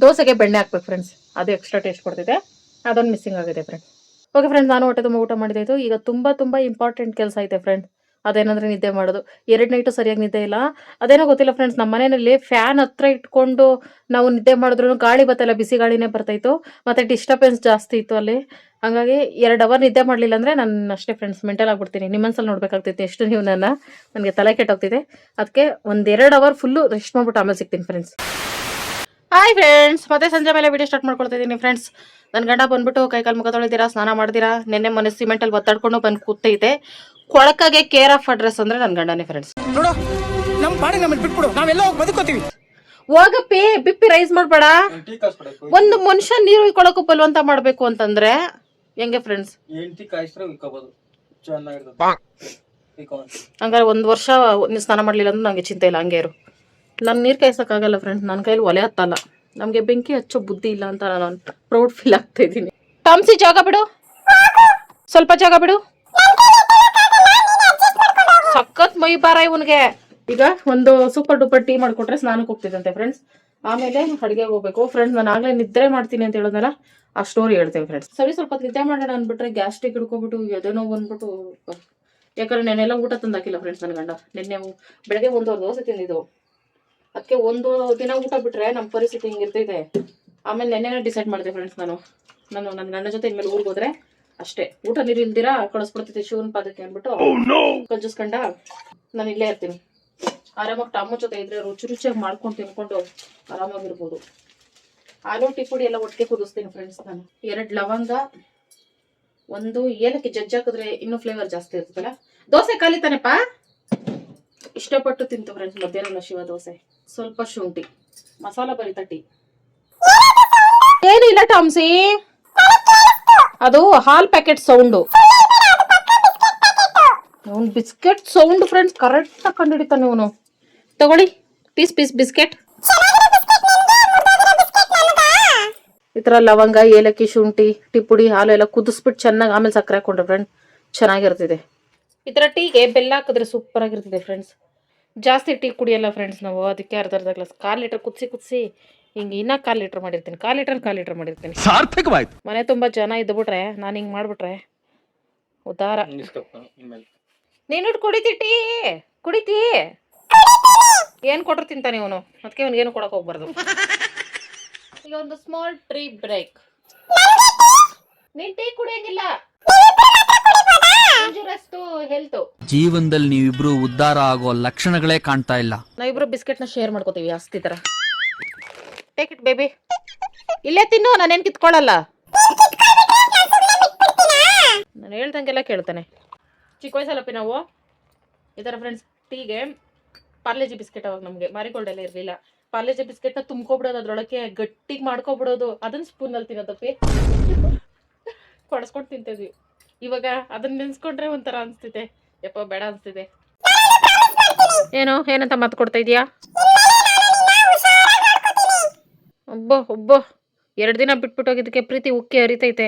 S2: ದೋಸೆಗೆ ಬೆಣ್ಣೆ ಹಾಕ್ಬೇಕು ಫ್ರೆಂಡ್ಸ್, ಅದು ಎಕ್ಸ್ಟ್ರಾ ಟೇಸ್ಟ್ ಕೊಡ್ತಿದೆ. ಅದೊಂದು ಮಿಸ್ಸಿಂಗ್ ಆಗಿದೆ ಫ್ರೆಂಡ್ಸ್. ಓಕೆ ಫ್ರೆಂಡ್ಸ್, ನಾನು ಹೊಟ್ಟೆ ತುಂಬ ಊಟ ಮಾಡಿದ್ದಾಯಿತು. ಈಗ ತುಂಬ ಇಂಪಾರ್ಟೆಂಟ್ ಕೆಲಸ ಐತೆ ಫ್ರೆಂಡ್ಸ್. ಅದೇನಂದರೆ ನಿದ್ದೆ ಮಾಡೋದು. 2 ನೈಟು ಸರಿಯಾಗಿ ನಿದ್ದೆ ಇಲ್ಲ. ಅದೇನೋ ಗೊತ್ತಿಲ್ಲ ಫ್ರೆಂಡ್ಸ್, ನಮ್ಮ ಮನೆಯಲ್ಲಿ ಫ್ಯಾನ್ ಹತ್ರ ಇಟ್ಕೊಂಡು ನಾವು ನಿದ್ದೆ ಮಾಡಿದ್ರು ಗಾಳಿ ಬರ್ತಲ್ಲ, ಬಿಸಿ ಗಾಳಿನೇ ಬರ್ತಾಯಿತ್ತು. ಮತ್ತು ಡಿಸ್ಟರ್ಬೆನ್ಸ್ ಜಾಸ್ತಿ ಇತ್ತು ಅಲ್ಲಿ. ಹಾಗಾಗಿ 2 ಅವರ್ ನಿದ್ದೆ ಮಾಡಲಿಲ್ಲ ಅಂದರೆ ನಾನು ಅಷ್ಟೇ ಫ್ರೆಂಡ್ಸ್, ಮೆಂಟಲ್ ಆಗಿಬಿಡ್ತೀನಿ. ನಿಮ್ಮನ್ಸಲ್ಲಿ ನೋಡ್ಬೇಕಾಗ್ತೈತೆ ಎಷ್ಟು ನೀವು ನನಗೆ ತಲೆ ಕೆಟ್ಟೋಗ್ತಿದೆ. ಅದಕ್ಕೆ 1-2 ಅವರ್ ಫುಲ್ಲು ರೆಸ್ಟ್ ಮಾಡ್ಬಿಟ್ಟು ಆಮೇಲೆ ಸಿಗ್ತೀನಿ ಫ್ರೆಂಡ್ಸ್. ಹಾಯ್ ಫ್ರೆಂಡ್ಸ್, ಮತ್ತೆ ಸಂಜೆ ಮೇಲೆ ವಿಡಿಯೋ ಸ್ಟಾರ್ಟ್ ಮಾಡ್ಕೊಳ್ತಾ ಇದ್ದೀನಿ ಫ್ರೆಂಡ್ಸ್. ನನ್ನ ಗಂಡ ಬಂದ್ಬಿಟ್ಟು ಕೈಕಾಲು ಮುಖ ತೊಳಿದ್ದೀರಾ, ಸ್ನಾನ ಮಾಡ್ದಿರಾ, ನೆನ್ನೆ ಮೊನ್ನೆ ಸಿಮೆಂಟಲ್ಲಿ ಒತ್ತಾಡ್ಕೊಂಡು ಬಂದು ಕೂತೈತೆ. ಕೊಳಕಾಗೆ ಕೇರ್ ಆಫ್ ಅಡ್ರೆಸ್ ಅಂದರೆ ನನ್ನ ಗಂಡನೇ ಫ್ರೆಂಡ್ಸ್.
S6: ನಮ್ಮ ಪಾಡಿ ನಮ್ಮನ್ನು ಬಿಟ್ಬಿಡು, ನಾವೆಲ್ಲ ಹೋಗಿ ಬದುಕೋತೀವಿ.
S2: ಹೋಗಪ್ಪಿ, ಬಿಪ್ಪಿ ರೈಸ್ ಮಾಡಬೇಡ. ಒಂದು ಮನುಷ್ಯ ನೀರು ಕೊಳಕು ಬಲ್ವಂತ ಮಾಡಬೇಕು ಅಂತಂದ್ರೆ ಹೆಂಗೆ ಫ್ರೆಂಡ್ಸ್? ಹಂಗಾರೆ 1 ವರ್ಷ ಸ್ನಾನ ಮಾಡಲಿಲ್ಲ ಅಂದ್ರೆ ನನಗೆ ಚಿಂತೆ ಇಲ್ಲ, ಹಂಗೆ ಇರು. ನಾನು ನೀರು ಕಾಯಿಸೋಕ್ಕಾಗಲ್ಲ ಫ್ರೆಂಡ್ಸ್, ನನ್ನ ಕೈಲಿ ಒಲೆ ಹತ್ತಲ್ಲ. ನಮಗೆ ಬೆಂಕಿ ಹಚ್ಚೋ ಬುದ್ಧಿ ಇಲ್ಲ ಅಂತ ನಾನು ಪ್ರೌಡ್ ಫೀಲ್ ಆಗ್ತಾ ಇದ್ದೀನಿ. ಟಾಮ್ಸಿ, ಜಾಗ ಬಿಡು, ಸ್ವಲ್ಪ ಜಾಗ ಬಿಡು. ಸಖತ್ ಮೈ ಬಾರ ಇವನಿಗೆ. ಈಗ ಒಂದು ಸೂಪರ್ ಡೂಪರ್ ಟೀ ಮಾಡಿಕೊಟ್ರೆ ಸ್ನಾನಕ್ಕೆ ಹೋಗ್ತಿದ್ದಂತೆ ಫ್ರೆಂಡ್ಸ್. ಆಮೇಲೆ ಅಡುಗೆಗೆ ಹೋಗ್ಬೇಕು ಫ್ರೆಂಡ್ಸ್. ನಾನು ಆಗಲೇ ನಿದ್ರೆ ಮಾಡ್ತೀನಿ ಅಂತ ಹೇಳೋದಲ್ಲ, ಆ ಸ್ಟೋರಿ ಹೇಳ್ತೇವೆ ಫ್ರೆಂಡ್ಸ್. ಸ್ವಲ್ಪ ನಿದ್ದೆ ಮಾಡೋಣ ಅಂದ್ಬಿಟ್ರೆ ಗ್ಯಾಸ್ಟ್ರಿಕ್ ಹಿಡ್ಕೊಬಿಟ್ಟು ಎದೇನೋ ಬಂದ್ಬಿಟ್ಟು. ಯಾಕಂದ್ರೆ ನೆನ್ನೆಲ್ಲ ಊಟ ತಂದಾಕಿಲ್ಲ ಫ್ರೆಂಡ್ಸ್ ನನ್ನ ಗಂಡ. ನಿನ್ನೆ ಬೆಳಗ್ಗೆ 1 ದೋಸೆ ತಿಂದಿದ್ದು. ಅದಕ್ಕೆ 1 ದಿನ ಊಟ ಬಿಟ್ರೆ ನಮ್ಮ ಪರಿಸ್ಥಿತಿ ಹಿಂಗಿರ್ತೈತೆ. ಆಮೇಲೆ ನೆನ್ನೆನೇ ಡಿಸೈಡ್ ಮಾಡಿದೆ ಫ್ರೆಂಡ್ಸ್, ನಾನು ನನ್ನ ಗಂಡ ಜೊತೆ ಇನ್ಮೇಲೆ ಊರಿಗೆ ಹೋದ್ರೆ ಅಷ್ಟೇ ಊಟ ನೀರು ಇಲ್ದಿರಾ ಕಳಿಸ್ಬಿಡ್ತೈತೆ ಶಿವನ ಪಾದಕ್ಕೆ ಅಂದ್ಬಿಟ್ಟು ಕಂಜಸ್ಕಂಡ ನಾನು ಇಲ್ಲೇ ಇರ್ತೀನಿ. ಆರಾಮಾಗಿ ಟಮ್ಮು ಜೊತೆ ಇದ್ರೆ ರುಚಿಯಾಗಿ ಮಾಡ್ಕೊಂಡು ತಿನ್ಕೊಂಡು ಆರಾಮಾಗಿರ್ಬೋದು. ಆಲೂ ಟೀ ಪುಡಿ ಎಲ್ಲ ಒಟ್ಟಿಗೆ ಕುದಿಸ್ತೀನಿ ಫ್ರೆಂಡ್ಸ್. ನಾನು 2 ಲವಂಗ, 1 ಏಲಕ್ಕಿ ಜಜ್ಜಿ ಹಾಕಿದ್ರೆ ಇನ್ನೂ ಫ್ಲೇವರ್ ಜಾಸ್ತಿ ಇರ್ತದಲ್ಲ. ದೋಸೆ ಖಾಲಿ ತಾನೆಪ್ಪ? ಇಷ್ಟಪಟ್ಟು ತಿಂತು ಫ್ರೆಂಡ್ಸ್ ಮಧ್ಯಾಹ್ನ ಶಿವ ದೋಸೆ. ಸ್ವಲ್ಪ ಶುಂಠಿ, ಮಸಾಲ ಭರಿತ ಟೀ. ಏನಿಲ್ಲ ಟಾಮ್ಸಿ, ಅದು ಹಾಲ್ ಪ್ಯಾಕೆಟ್ ಸೌಂಡು. ಅವ್ನು ಬಿಸ್ಕೆಟ್ ಸೌಂಡ್ ಫ್ರೆಂಡ್ಸ್ ಕರೆಕ್ಟ್ ಆಗಿ ಕಂಡುಹಿಡಿತಾನೆ ಇವನು. ತಗೊಳ್ಳಿ ಪೀಸ್ ಬಿಸ್ಕೆಟ್. ಈ ಥರ ಲವಂಗ, ಏಲಕ್ಕಿ, ಶುಂಠಿ, ಟೀ ಪುಡಿ, ಹಾಲು ಎಲ್ಲ ಕುದಿಸ್ಬಿಟ್ಟು ಚೆನ್ನಾಗಿ ಆಮೇಲೆ ಸಕ್ಕರೆ ಹಾಕೊಂಡ್ರೆ ಫ್ರೆಂಡ್ ಚೆನ್ನಾಗಿರ್ತಿದೆ. ಈ ಥರ ಟೀಗೆ ಬೆಲ್ಲ ಹಾಕಿದ್ರೆ ಸೂಪರ್ ಆಗಿರ್ತದೆ ಫ್ರೆಂಡ್ಸ್. ಜಾಸ್ತಿ ಟೀ ಕುಡಿಯಲ್ಲ ಫ್ರೆಂಡ್ಸ್ ನಾವು, ಅದಕ್ಕೆ ಅರ್ಧ ಗ್ಲಾಸ್ 1/4 ಲೀಟರ್ ಕುದಿಸಿ ಹಿಂಗೆ ಇನ್ನೂ 1/4 ಲೀಟರ್ ಮಾಡಿರ್ತೀನಿ. 1/4 ಲೀಟರ್ ಮಾಡಿರ್ತೀನಿ.
S3: ಸಾರ್ಥಕವಾಯ್ತು.
S2: ಮನೆ ತುಂಬ ಜನ ಇದ್ದುಬಿಟ್ರೆ ನಾನು ಹಿಂಗೆ ಮಾಡಿಬಿಟ್ರೆ ಉದಾರ. ನೀನು ಕುಡಿತಿ ಟೀ ಕುಡಿತಿ, ಏನು ಕೊಟ್ರು ತಿಂತಾನೆ ಇವನು, ಅದಕ್ಕೆ ಅವ್ನಿಗೇನು ಕೊಡಕ್ಕೆ ಹೋಗ್ಬಾರ್ದು. ಈಗ ಒಂದು ಸ್ಮಾಲ್ ಟ್ರೀ ಬ್ರೇಕ್. ನೀನ್ ಟೀ ಕುಡಿಯಂಗಿಲ್ಲ, ಹೆಲ್ತ್.
S7: ಜೀವನದಲ್ಲಿ ನೀವಿಬ್ರು ಉದ್ಧಾರ ಆಗೋ ಲಕ್ಷಣಗಳೇ ಕಾಣ್ತಾ ಇಲ್ಲ.
S2: ನಾವಿಬ್ರು ಬಿಸ್ಕೆಟ್ನ ಶೇರ್ ಮಾಡ್ಕೋತೀವಿ ಆಸ್ತಿ ತರ. ಟೇಕ್ ಇಟ್ ಬೇಬಿ, ಇಲ್ಲೇ ತಿನ್ನು, ನಾನೇನು ಕಿತ್ಕೊಳ್ಳಲ್ಲ. ನಾನು ಹೇಳ್ದಂಗೆಲ್ಲ ಕೇಳ್ತಾನೆ. ಚಿಕ್ಕ ವಯಸ್ಸಲ್ಲಪ್ಪಿ ನಾವು ಈ ಥರ ಫ್ರೆಂಡ್ಸ್ ಟೀಗೆ ಪಾರ್ಲೇಜಿ ಬಿಸ್ಕೆಟ್ ಅವಾಗ ನಮ್ಗೆ ಮಾರಿಗೋಲ್ಡ್ ಎಲ್ಲ ಇರ್ಲಿಲ್ಲ. ಪಾರ್ಲೇಜಿ ಬಿಸ್ಕೆಟ್ ನ ತುಂಬ್ಕೊಬಿಡೋದು, ಅದ್ರೊಳಗೆ ಗಟ್ಟಿಗೆ ಮಾಡ್ಕೊಬಿಡೋದು, ಅದನ್ನ ಸ್ಪೂನ್ ಅಲ್ಲಿ ತಿನ್ನೋದಪ್ಪಿ ಕೊಡಸ್ಕೊಂಡು ತಿಂತಿದ್ವಿ. ಇವಾಗ ಅದನ್ನ ನೆನ್ಸ್ಕೊಂಡ್ರೆ ಒಂಥರ ಅನ್ಸ್ತಿದೆ, ಯಪ್ಪ ಬೇಡ ಅನ್ಸ್ತಿದೆ. ಏನಂತ ಮಾತು ಕೊಡ್ತಾ ಇದೀಯಾ? ಒಬ್ಬ 2 ದಿನ ಬಿಟ್ಬಿಟ್ಟು ಹೋಗಿದ್ದಕ್ಕೆ ಪ್ರೀತಿ ಉಕ್ಕಿ ಹರಿತೈತೆ.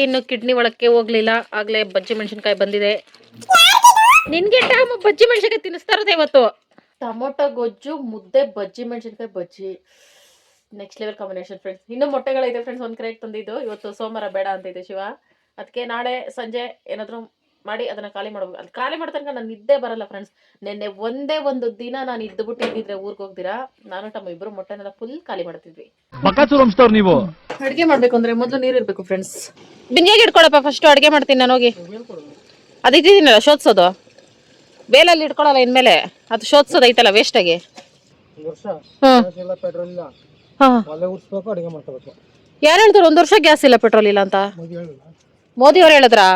S2: ಇನ್ನು ಕಿಡ್ನಿ ಒಳಕ್ಕೆ ಹೋಗ್ಲಿಲ್ಲ, ಆಗ್ಲೇ ಬಜ್ಜಿ ಮೆಣಸಿನ್ಕಾಯಿ ಬಂದಿದೆ. ನಿನ್ಗೆ ಬಜ್ಜಿ ಮೆಣಸಿನ್ಕಾಯಿ ತಿನ್ನಿಸ್ತಾ ಇರೋದೇ ಇವತ್ತು. ಟೊಮೊಟೊ ಗೊಜ್ಜು, ಮುದ್ದೆ, ಬಜ್ಜಿ ಮೆಣಸಿನ್ಕಾಯಿ ಬಜ್ಜಿ, ನೆಕ್ಸ್ಟ್ ಲೆವೆಲ್ ಕಾಂಬಿನೇಷನ್ ಫ್ರೆಂಡ್ಸ್. ಇನ್ನೂ ಮೊಟ್ಟೆಗಳಿದೆ ಫ್ರೆಂಡ್ಸ್, ಒಂದು ಕ್ರೇಟ್ ತಂದಿದ್ದು. ಇವತ್ತು ಸೋಮವಾರ ಬೇಡ ಅಂತಿದೆ ಶಿವ, ಅದಕ್ಕೆ ನಾಳೆ ಸಂಜೆ ಏನಾದರೂ ಮಾಡಿ ಅದನ್ನ ಖಾಲಿ ಮಾಡ್ಬೇಕು. ಅದು ಖಾಲಿ ಮಾಡ್ತನಕ ನಾನು ನಿದ್ದೆ ಬರಲ್ಲ ಫ್ರೆಂಡ್ಸ್. ನಿನ್ನೆ ಒಂದೇ ಒಂದು ದಿನ ನಾನು ಇದ್ದುಬಿಟ್ಟು ಇದ್ದಿದ್ರೆ ಊರಿಗೆ ಹೋಗ್ದಿರಾ, ನಾನು ತಮ್ಮ ಇಬ್ಬರು ಮೊಟ್ಟೆನೆಲ್ಲ ಫುಲ್ ಖಾಲಿ ಮಾಡ್ತಿದ್ವಿ.
S7: ನೀವು
S2: ಅಡುಗೆ ಮಾಡ್ಬೇಕು ಅಂದ್ರೆ ಮೊದಲು ನೀರು ಇರ್ಬೇಕು ಫ್ರೆಂಡ್ಸ್. ಬಿಂದಿಗೆಗೆ ಇಟ್ಕೊಳಪ್ಪ, ಫಸ್ಟ್ ಅಡುಗೆ ಮಾಡ್ತೀನಿ ನಾನು ಹೋಗಿ. ಅದು ಇಟ್ಟಿದ್ದೀನಲ್ಲ ಶೋಧಿಸೋದು, ಬೇಲಲ್ಲಿ ಇಟ್ಕೊಳಲ್ಲ ಇನ್ಮೇಲೆ, ಅದು ಶೋಧಿಸೋದು ಐತಲ್ಲ ವೇಸ್ಟ್ ಆಗಿ. ಯಾರು ಹೇಳ್ತಾರೆ 1 ವರ್ಷ ಗ್ಯಾಸ್ ಇಲ್ಲ ಪೆಟ್ರೋಲ್ ಇಲ್ಲ ಅಂತ? ಮೋದಿ ಅವ್ರು ಹೇಳಿದ್ರಾ?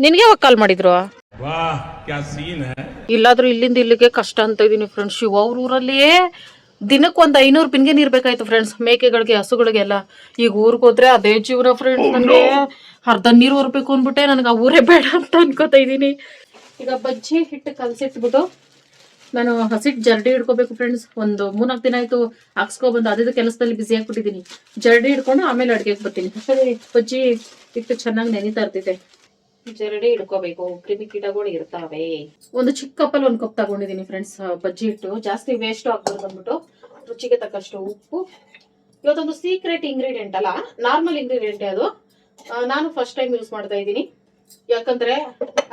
S2: ನಿನ್ಗೆ ಯಾವಾಗ ಕಾಲ್ ಮಾಡಿದ್ರು? ಇಲ್ಲಾದ್ರೂ ಇಲ್ಲಿಂದ ಇಲ್ಲಿಗೆ ಕಷ್ಟ ಅಂತ ಇದೀನಿ ಫ್ರೆಂಡ್ಸ್. ಶಿವ ಅವ್ರ ಊರಲ್ಲಿ ದಿನಕ್ಕೆ 500 ಬಿನ್ಗೆ ನೀರ್ ಬೇಕಾಯ್ತು ಫ್ರೆಂಡ್ಸ್, ಮೇಕೆಗಳಿಗೆ ಹಸುಗಳಿಗೆ ಎಲ್ಲ. ಈಗ ಊರಿಗೆ ಹೋದ್ರೆ ಅದೇ ಜೀವನ ಫ್ರೆಂಡ್ಸ್. ನನಗೆ ಅರ್ಧ ನೀರು ಹೊರಬೇಕು ಅಂದ್ಬಿಟ್ಟೆ ನನಗೆ ಆ ಊರೇ ಬೇಡ ಅಂತ ಅನ್ಕೋತಾ ಇದೀನಿ. ಈಗ ಬಜ್ಜಿ ಹಿಟ್ಟು ಕಲಸಿಟ್ಬಿಟ್ಟು ನಾನು ಹಸಿಟ್ಟು ಜರಡಿ ಹಿಡ್ಕೋಬೇಕು ಫ್ರೆಂಡ್ಸ್. ಒಂದು 3-4 ದಿನ ಆಯ್ತು ಹಾಕ್ಸ್ಕೊಬಂದು ಅದೇ ಕೆಲಸದಲ್ಲಿ ಬಿಸಿ ಆಗ್ಬಿಟ್ಟಿದ್ದೀನಿ. ಜರಡಿ ಹಿಡ್ಕೊಂಡು ಆಮೇಲೆ ಅಡುಗೆಗೆ ಬರ್ತೀನಿ. ಬಜ್ಜಿ ಹಿಟ್ಟು ಚೆನ್ನಾಗಿ ನೆನಿತಾ ಇರ್ತಿದೆ. ಜರಡಿ ಹಿಡ್ಕೋಬೇಕು, ಕ್ರಿಮಿ ಕೀಟಗಳು ಇರ್ತಾವೆ. ಒಂದು ಚಿಕ್ಕ ಕಪ್ಪಲ್ಲಿ 1 ಕಪ್ ತಗೊಂಡಿದ್ದೀನಿ ಫ್ರೆಂಡ್ಸ್ ಬಜ್ಜಿ ಹಿಟ್ಟು. ಜಾಸ್ತಿ ವೇಸ್ಟ್ ಆಗ್ಬಾರ್ದು ಅಂದ್ಬಿಟ್ಟು ರುಚಿಗೆ ತಕ್ಕಷ್ಟು ಉಪ್ಪು. ಇವತ್ತೊಂದು ಸೀಕ್ರೆಟ್ ಇಂಗ್ರೀಡಿಯೆಂಟ್ ಅಲ್ಲ, ನಾರ್ಮಲ್ ಇಂಗ್ರೀಡಿಯೆಂಟೇ ಅದು. ನಾನು ಫಸ್ಟ್ ಟೈಮ್ ಯೂಸ್ ಮಾಡ್ತಾ ಇದ್ದೀನಿ, ಯಾಕಂದ್ರೆ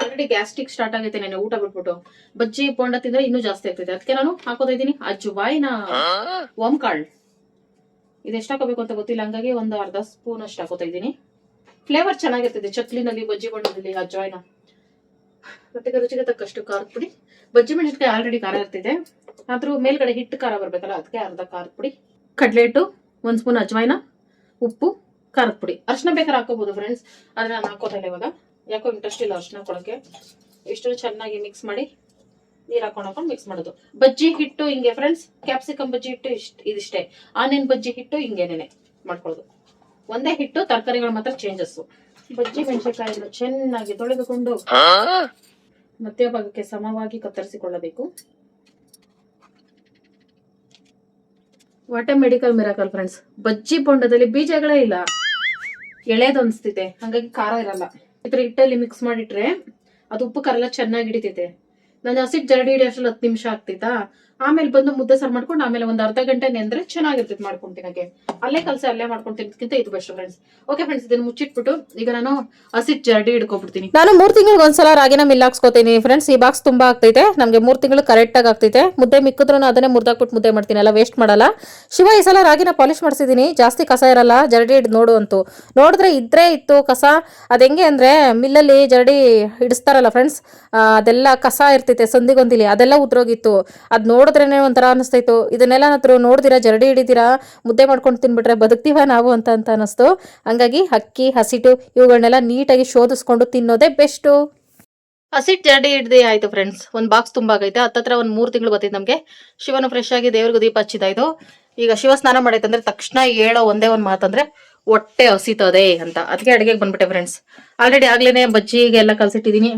S2: ಆಲ್ರೆಡಿ ಗ್ಯಾಸ್ಟ್ರಿಕ್ ಸ್ಟಾರ್ಟ್ ಆಗೈತೆ. ನಾನು ಊಟ ಬಿಟ್ಬಿಟ್ಟು ಬಜ್ಜಿ ಬೋಂಡ ತಿಂದ್ರೆ ಇನ್ನೂ ಜಾಸ್ತಿ ಆಗ್ತೈತೆ. ಅದಕ್ಕೆ ನಾನು ಹಾಕೋತಾ ಇದ್ದೀನಿ ಅಜ್ವಾಯಿನ ಓಂಕಾಳ್. ಇದು ಎಷ್ಟು ಹಾಕೋಬೇಕು ಅಂತ ಗೊತ್ತಿಲ್ಲ, ಹಂಗಾಗಿ ಒಂದು ಅರ್ಧ ಸ್ಪೂನ್ ಅಷ್ಟು ಹಾಕೋತಾ ಇದ್ದೀನಿ. ಫ್ಲೇವರ್ ಚೆನ್ನಾಗಿರ್ತದೆ ಚಕ್ಲಿನಲ್ಲಿ, ಬಜ್ಜಿ ಬೋಂಡದಲ್ಲಿ ಅಜ್ವಾಯಿನ. ಮತ್ತೆ ರುಚಿಗೆ ತಕ್ಕಷ್ಟು ಖಾರದ ಪುಡಿ. ಬಜ್ಜಿ ಮೆಣಸಿನಕಾಯಿ ಆಲ್ರೆಡಿ ಖಾರ ಇರ್ತಿದೆ, ಆದ್ರೂ ಮೇಲ್ಗಡೆ ಹಿಟ್ಟು ಖಾರ ಬರ್ಬೇಕಲ್ಲ, ಅದಕ್ಕೆ ಅರ್ಧ ಖಾರದ ಪುಡಿ. ಕಡಲೆ ಹಿಟ್ಟು 1 ಸ್ಪೂನ್ ಅಜ್ವಾಯಿನ, ಉಪ್ಪು, ಖಾರದ ಪುಡಿ. ಅರ್ಶಿನ ಬೇಕಾದ್ರೆ ಹಾಕೋಬಹುದು ಫ್ರೆಂಡ್ಸ್, ಆದ್ರೆ ನಾನು ಹಾಕೋತಾ ಇಲ್ಲ ಇವಾಗ, ಯಾಕೋ ಇಂಟ್ರೆಸ್ಟ್ ಇಲ್ಲ ಅರ್ಶಿನ ಕೊಡೋಕೆ. ಇಷ್ಟು ಚೆನ್ನಾಗಿ ಮಿಕ್ಸ್ ಮಾಡಿ ನೀರ್ ಹಾಕೊಂಡು ಮಿಕ್ಸ್ ಮಾಡೋದು. ಬಜ್ಜಿ ಹಿಟ್ಟು ಹಿಂಗೆ ಫ್ರೆಂಡ್ಸ್, ಕ್ಯಾಪ್ಸಿಕಮ್ ಬಜ್ಜಿ ಹಿಟ್ಟು ಇದಿಷ್ಟೇ. ಆನಿಯನ್ ಬಜ್ಜಿ ಹಿಟ್ಟು ಹಿಂಗೇನೆ ಮಾಡ್ಕೊಳ್ಳೋದು. ಒಂದೇ ಹಿಟ್ಟು, ತರಕಾರಿಗಳು ಮಾತ್ರ ಚೇಂಜಸ್. ಬಜ್ಜಿ ಮೆಣಸಿನಕಾಯಿಯನ್ನು ಚೆನ್ನಾಗಿ ತೊಳೆದುಕೊಂಡು ಮಧ್ಯಭಾಗಕ್ಕೆ ಸಮವಾಗಿ ಕತ್ತರಿಸಿಕೊಳ್ಳಬೇಕು. What a medical miracle friends. ಬಜ್ಜಿ ಬೋಂಡದಲ್ಲಿ ಬೀಜಗಳೇ ಇಲ್ಲ, ಎಳೆದು ಅನ್ಸ್ತಿದೆ, ಹಂಗಾಗಿ ಖಾರ ಇರಲ್ಲ. ಇತರ ಹಿಟ್ಟಲ್ಲಿ ಮಿಕ್ಸ್ ಮಾಡಿಟ್ರೆ ಅದು ಉಪ್ಪು ಖಾರ ಎಲ್ಲ ಚೆನ್ನಾಗಿ ಹಿಡಿತೈತೆ. ನಾನು ಹಸಿಟ್ಟು ಜರಡಿ ಹಿಡಿ ಅಷ್ಟ್ರಲ್ಲಿ 10 ನಿಮಿಷ ಆಗ್ತೈತಾ, ಆಮೇಲೆ ಬಂದು ಮುದ್ದೆ ಸಾರು ಮಾಡ್ಕೊಂಡು ಆಮೇಲೆ ಒಂದು ಅರ್ಧ ಗಂಟೆ ನೆಂದ್ರೆ ಚೆನ್ನಾಗಿರ್ತೈತೆ ಮಾಡ್ಕೊಂಡು ತಿನ್ನಕ್ಕೆ. ಅಲ್ಲೇ ಕಲಸಿ ಅಲ್ಲೇ ಮಾಡ್ಕೊಂಡು ತಿನ್ನೋದಕ್ಕಿಂತ ಇದು ಬೆಸ್ಟ್ ಫ್ರೆಂಡ್ಸ್. ಓಕೆ ಫ್ರೆಂಡ್ಸ್, ಇದನ್ನ ಮುಚ್ಚಿಟ್ಬಿಟ್ಟು ಈಗ ನಾನು ಹಸಿಟ್ಟು ಜರಡಿ ಹಿಡ್ಕೊಬಿಡ್ತೀನಿ. ನಾನು 3 ತಿಂಗಳಿಗೆ ಒಂದ್ಸಲ ರಾಗಿನ ಮಿಲ್ ಹಾಕ್ಸ್ಕೊತೀನಿ ಫ್ರೆಂಡ್ಸ್. ಈ ಬಾಕ್ಸ್ ತುಂಬಾ ಆಗ್ತೈತೆ ನಮ್ಗೆ, 3 ತಿಂಗಳು ಕರೆಕ್ಟ್ ಆಗಿ ಆಗ್ತೈತೆ. ಮುದ್ದೆ ಮಿಕ್ಕಿದ್ರು ಅದನ್ನೇ ಮುರ್ದಾಕ್ಬಿಟ್ಟು ಮುದ್ದೆ ಮಾಡ್ತೀನಿ, ಎಲ್ಲ ವೇಸ್ಟ್ ಮಾಡಲ್ಲ. ಶಿವ ಈ ಸಲ ರಾಗಿನ ಪಾಲಿಶ್ ಮಾಡಿಸಿದೀನಿ, ಜಾಸ್ತಿ ಕಸ ಇರಲ್ಲ. ಜರಡಿ ಹಿಡಿದು ನೋಡು ಅಂತೂ ನೋಡಿದ್ರೆ ಇದ್ರೆ ಇತ್ತು ಕಸ. ಅದ್ ಹೆಂಗೆ ಅಂದ್ರೆ ಮಿಲ್ಲಲ್ಲಿ ಜರಡಿ ಹಿಡಿಸ್ತಾರಲ್ಲ ಫ್ರೆಂಡ್ಸ್, ಅದೆಲ್ಲ ಕಸ ಇರ್ತೈತೆ ಸಂದಿಗೊಂದಿಲಿ, ಅದೆಲ್ಲ ಉದ್ರೋಗಿತ್ತು. ಅದ್ ನೋಡಿದ್ರೇನೆ ಒಂಥರ ಅನಿಸ್ತೈತು. ಇದನ್ನೆಲ್ಲ ನೋಡಿದಿರಾ ಜರಡಿ ಹಿಡಿದಿರಾ ಮುದ್ದೆ ಮಾಡ್ಕೊಂಡು ತಿನ್ಬಿಟ್ರೆ ಬದುಕ್ತೀವ ನಾವು ಅಂತ ಅನಿಸ್ತು. ಹಂಗಾಗಿ ಅಕ್ಕಿ, ಹಸಿಟ್ಟು ಇವುಗಳನ್ನೆಲ್ಲ ನೀಟಾಗಿ ಶೋಧಿಸ್ಕೊಂಡು ತಿನ್ನೋದೇ ಬೆಸ್ಟು. ಹಸಿಟ್ಟು ಜರಡಿ ಹಿಡ್ದು ಆಯ್ತು ಫ್ರೆಂಡ್ಸ್, ಒಂದು ಬಾಕ್ಸ್ ತುಂಬ ಆಗೈತೆ. ಹತ್ತತ್ರ ಒಂದು 3 ತಿಂಗಳು ಗೊತ್ತೈತೆ ನಮಗೆ. ಶಿವನು ಫ್ರೆಶ್ ಆಗಿ ದೇವ್ರಿಗೂ ದೀಪ ಹಚ್ಚಿದಾಯ್ತು. ಈಗ ಶಿವ ಸ್ನಾನ ಮಾಡೈತಂದ್ರೆ ತಕ್ಷಣ ಹೇಳೋ ಒಂದೇ ಒಂದು ಮಾತಂದ್ರೆ ಹೊಟ್ಟೆ ಹಸಿತದೆ ಅಂತ. ಅದಕ್ಕೆ ಅಡುಗೆಗೆ ಬಂದ್ಬಿಟ್ಟೆ ಫ್ರೆಂಡ್ಸ್. ಆಲ್ರೆಡಿ ಆಗ್ಲೇನೆ ಬಜ್ಜಿಗೆಲ್ಲ ಕಲ್ಸಿಟ್ಟಿದ್ದೀನಿ.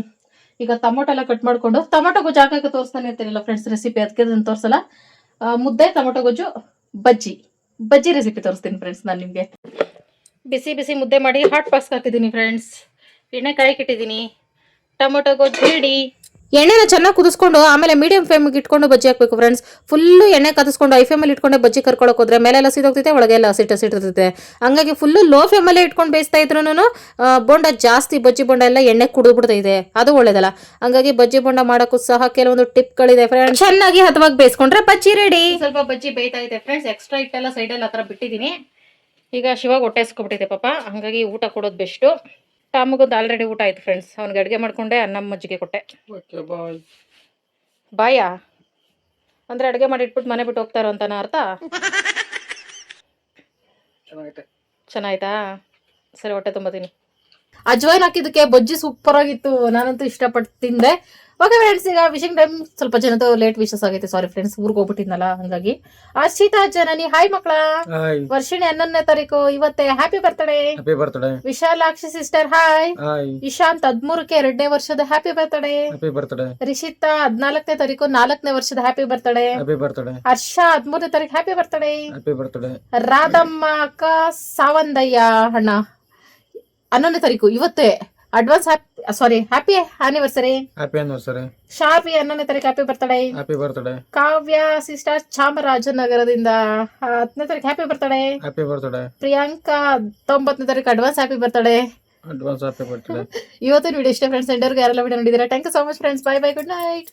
S2: ಈಗ ಟೊಮೊಟೊ ಎಲ್ಲ ಕಟ್ ಮಾಡ್ಕೊಂಡು, ಟೊಮೊಟೊ ಗೊಜ್ಜು ಹಾಕಕ್ಕೆ ತೋರಿಸ್ತಾನೆ ಇರ್ತೀನಿಲ್ಲ ಫ್ರೆಂಡ್ಸ್ ರೆಸಿಪಿ, ಅದಕ್ಕೆ ಅದನ್ನು ತೋರಿಸಲ್ಲ. ಮುದ್ದೆ, ಟೊಮೊಟೊ ಗೊಜ್ಜು, ಬಜ್ಜಿ ರೆಸಿಪಿ ತೋರಿಸ್ತೀನಿ ಫ್ರೆಂಡ್ಸ್ ನಾನು ನಿಮಗೆ. ಬಿಸಿ ಬಿಸಿ ಮುದ್ದೆ ಮಾಡಿ ಹಾಟ್ ಬಾಕ್ಸ್ ಹಾಕಿದ್ದೀನಿ ಫ್ರೆಂಡ್ಸ್. ಎಣ್ಣೆ ಕಾಯಿಗೆ ಇಟ್ಟಿದ್ದೀನಿ. ಟೊಮೊಟೊ ಗೊಜ್ಜು ರೆಡಿ. ಎಣ್ಣೆನ ಚೆನ್ನಾಗಿ ಕುದಿಸ್ಕೊಂಡು ಆಮೇಲೆ ಮೀಡಿಯಂ ಫ್ಲೇಮ್ಗೆ ಇಟ್ಕೊಂಡು ಬಜ್ಜಿ ಹಾಕಬೇಕು ಫ್ರೆಂಡ್ಸ್. ಫುಲ್ಲು ಎಣ್ಣೆ ಕದಿಸ್ಕೊಂಡು ಐ ಫ್ಲೇಮಲ್ಲಿ ಇಟ್ಕೊಂಡೆ ಬಜ್ಜಿ ಕರ್ಕೊಳಕ್ಕೆ ಹೋದ್ರೆ ಮೇಲೆಲ್ಲ ಸೀದೋಗ್ತೈತೆ, ಒಳಗೆಲ್ಲ ಹಸಿಟ್ಟಿರ್ತೈತೆ. ಹಂಗಾಗಿ ಫುಲ್ಲು ಲೋ ಫ್ಲೇಮಲ್ಲೇ ಇಟ್ಕೊಂಡು ಬೇಯಿಸ್ತಾ ಇದ್ರು ಬೋಂಡ ಜಾಸ್ತಿ, ಬಜ್ಜಿ ಬೋಂಡ ಎಲ್ಲ ಎಣ್ಣೆ ಕುಡಿದ್ಬಿಡ್ತೈತೆ, ಅದು ಒಳ್ಳೇದಲ್ಲ. ಹಂಗಾಗಿ ಬಜ್ಜಿ ಬೋಂಡ ಮಾಡೋಕ್ಕೂ ಸಹ ಕೆಲವೊಂದು ಟಿಪ್ಗಳಿದೆ ಫ್ರೆಂಡ್ಸ್. ಚೆನ್ನಾಗಿ ಹದವಾಗಿ ಬೇಯಿಸ್ಕೊಂಡ್ರೆ ಬಜ್ಜಿ ರೆಡಿ. ಸ್ವಲ್ಪ ಬಜ್ಜಿ ಬೇಯ್ತಾ ಇದೆ ಫ್ರೆಂಡ್ಸ್, ಎಕ್ಸ್ಟ್ರಾ ಇಟ್ಟೆಲ್ಲ ಸೈಡಲ್ಲಿ ಆ ಥರ ಬಿಟ್ಟಿದ್ದೀನಿ. ಈಗ ಶಿವಾಗ ಹೊಟ್ಟೆ ಹಸ್ಕೊಬಿಟ್ಟಿದೆ ಪಾಪ, ಹಂಗಾಗಿ ಊಟ ಕೊಡೋದು ಬೆಸ್ಟು. ಟಾಮಗೊಂದು ಆಲ್ರೆಡಿ ಊಟ ಆಯ್ತು ಫ್ರೆಂಡ್ಸ್, ಅವ್ನಿಗೆ ಅಡುಗೆ ಮಾಡ್ಕೊಂಡೆ, ಅನ್ನ ಮಜ್ಜಿಗೆ ಕೊಟ್ಟೆ. ಬಾಯಾ ಅಂದ್ರೆ ಅಡುಗೆ ಮಾಡಿ ಇಟ್ಬಿಟ್ಟು ಮನೆ ಬಿಟ್ಟು ಹೋಗ್ತಾರೋ ಅಂತಾನ ಅರ್ಥ? ಚೆನ್ನಾಯ್ತಾ?
S1: ಸರಿ, ಹೊಟ್ಟೆ ತುಂಬತೀನಿ. ಅಜ್ವೈನ್ ಹಾಕಿದ್ದಕ್ಕೆ ಬಜ್ಜಿ ಸೂಪರ್ ಆಗಿತ್ತು, ನಾನಂತೂ ಇಷ್ಟಪಟ್ಟು ತಿಂದೆ. ಓಕೆ ಫ್ರೆಂಡ್ಸ್, ಈಗ ವಿಶಿಂಗ್ ಟೈಮ್ ಸ್ವಲ್ಪ ಜನದ್ದು ಲೇಟ್ ವಿಶಸ್ ಆಗೈತೆ, ಸಾರಿ ಫ್ರೆಂಡ್ಸ್, ಊರಿಗೆ ಹೋಗ್ಬಿಟ್ಟಿದ್ನಲ್ಲ ಹಂಗಾಗಿ. ಅರ್ಷಿತಾ ಜನನಿ ಹಾಯ್ ಮಕ್ಕಳ. ವರ್ಷಿಣಿ 11ನೇ ತಾರೀಕು, ಇವತ್ತೇ happy birthday. Vishalakshi sister hi. Ishant 13ಕ್ಕೆ 2ನೇ ವರ್ಷದ ಹ್ಯಾಪಿ ಬರ್ತ್ಡೇ. ರಿಷಿತಾ 14ನೇ ತಾರೀಕು 4ನೇ ವರ್ಷದ ಹ್ಯಾಪಿ ಬರ್ತ್ಡೇ. ಹರ್ಷ 13ನೇ ತಾರೀಕು ಹ್ಯಾಪಿ ಬರ್ತ್ಡೇ. ರಾಧಮ್ಮ ಅಕ್ಕ ಸಾವಂದಯ್ಯ ಅಣ್ಣ 11ನೇ ತಾರೀಕು, ಇವತ್ತೇ ಅಡ್ವಾನ್ಸ್ ಹ್ಯಾಪಿ ಆನಿವರ್ಸರಿ. ಶಾರ್ವಿ 11ನೇ ತಾರೀಕು ಹ್ಯಾಪಿ ಬರ್ತ್ಡೇ. ಕಾವ್ಯ ಸಿಸ್ಟರ್ ಚಾಮರಾಜನಗರದಿಂದ 10ನೇ ತಾರೀಕು ಹ್ಯಾಪಿ ಬರ್ತ್ಡೇ. ಪ್ರಿಯಾಂಕಾ 19ನೇ ತಾರೀಕು ಅಡ್ವಾನ್ಸ್ ಹ್ಯಾಪಿ ಬರ್ತ್ಡೇ. ಇವತ್ತಿನ ವಿಡಿಯೋ ಇಷ್ಟ ಫ್ರೆಂಡ್ಸ್. ಎಂಡರ್ಗೆ ಯಾರೆಲ್ಲ ವಿಡಿಯೋ ನೋಡಿದ್ದೀರಾ, thank you so much friends. Bye bye, good night.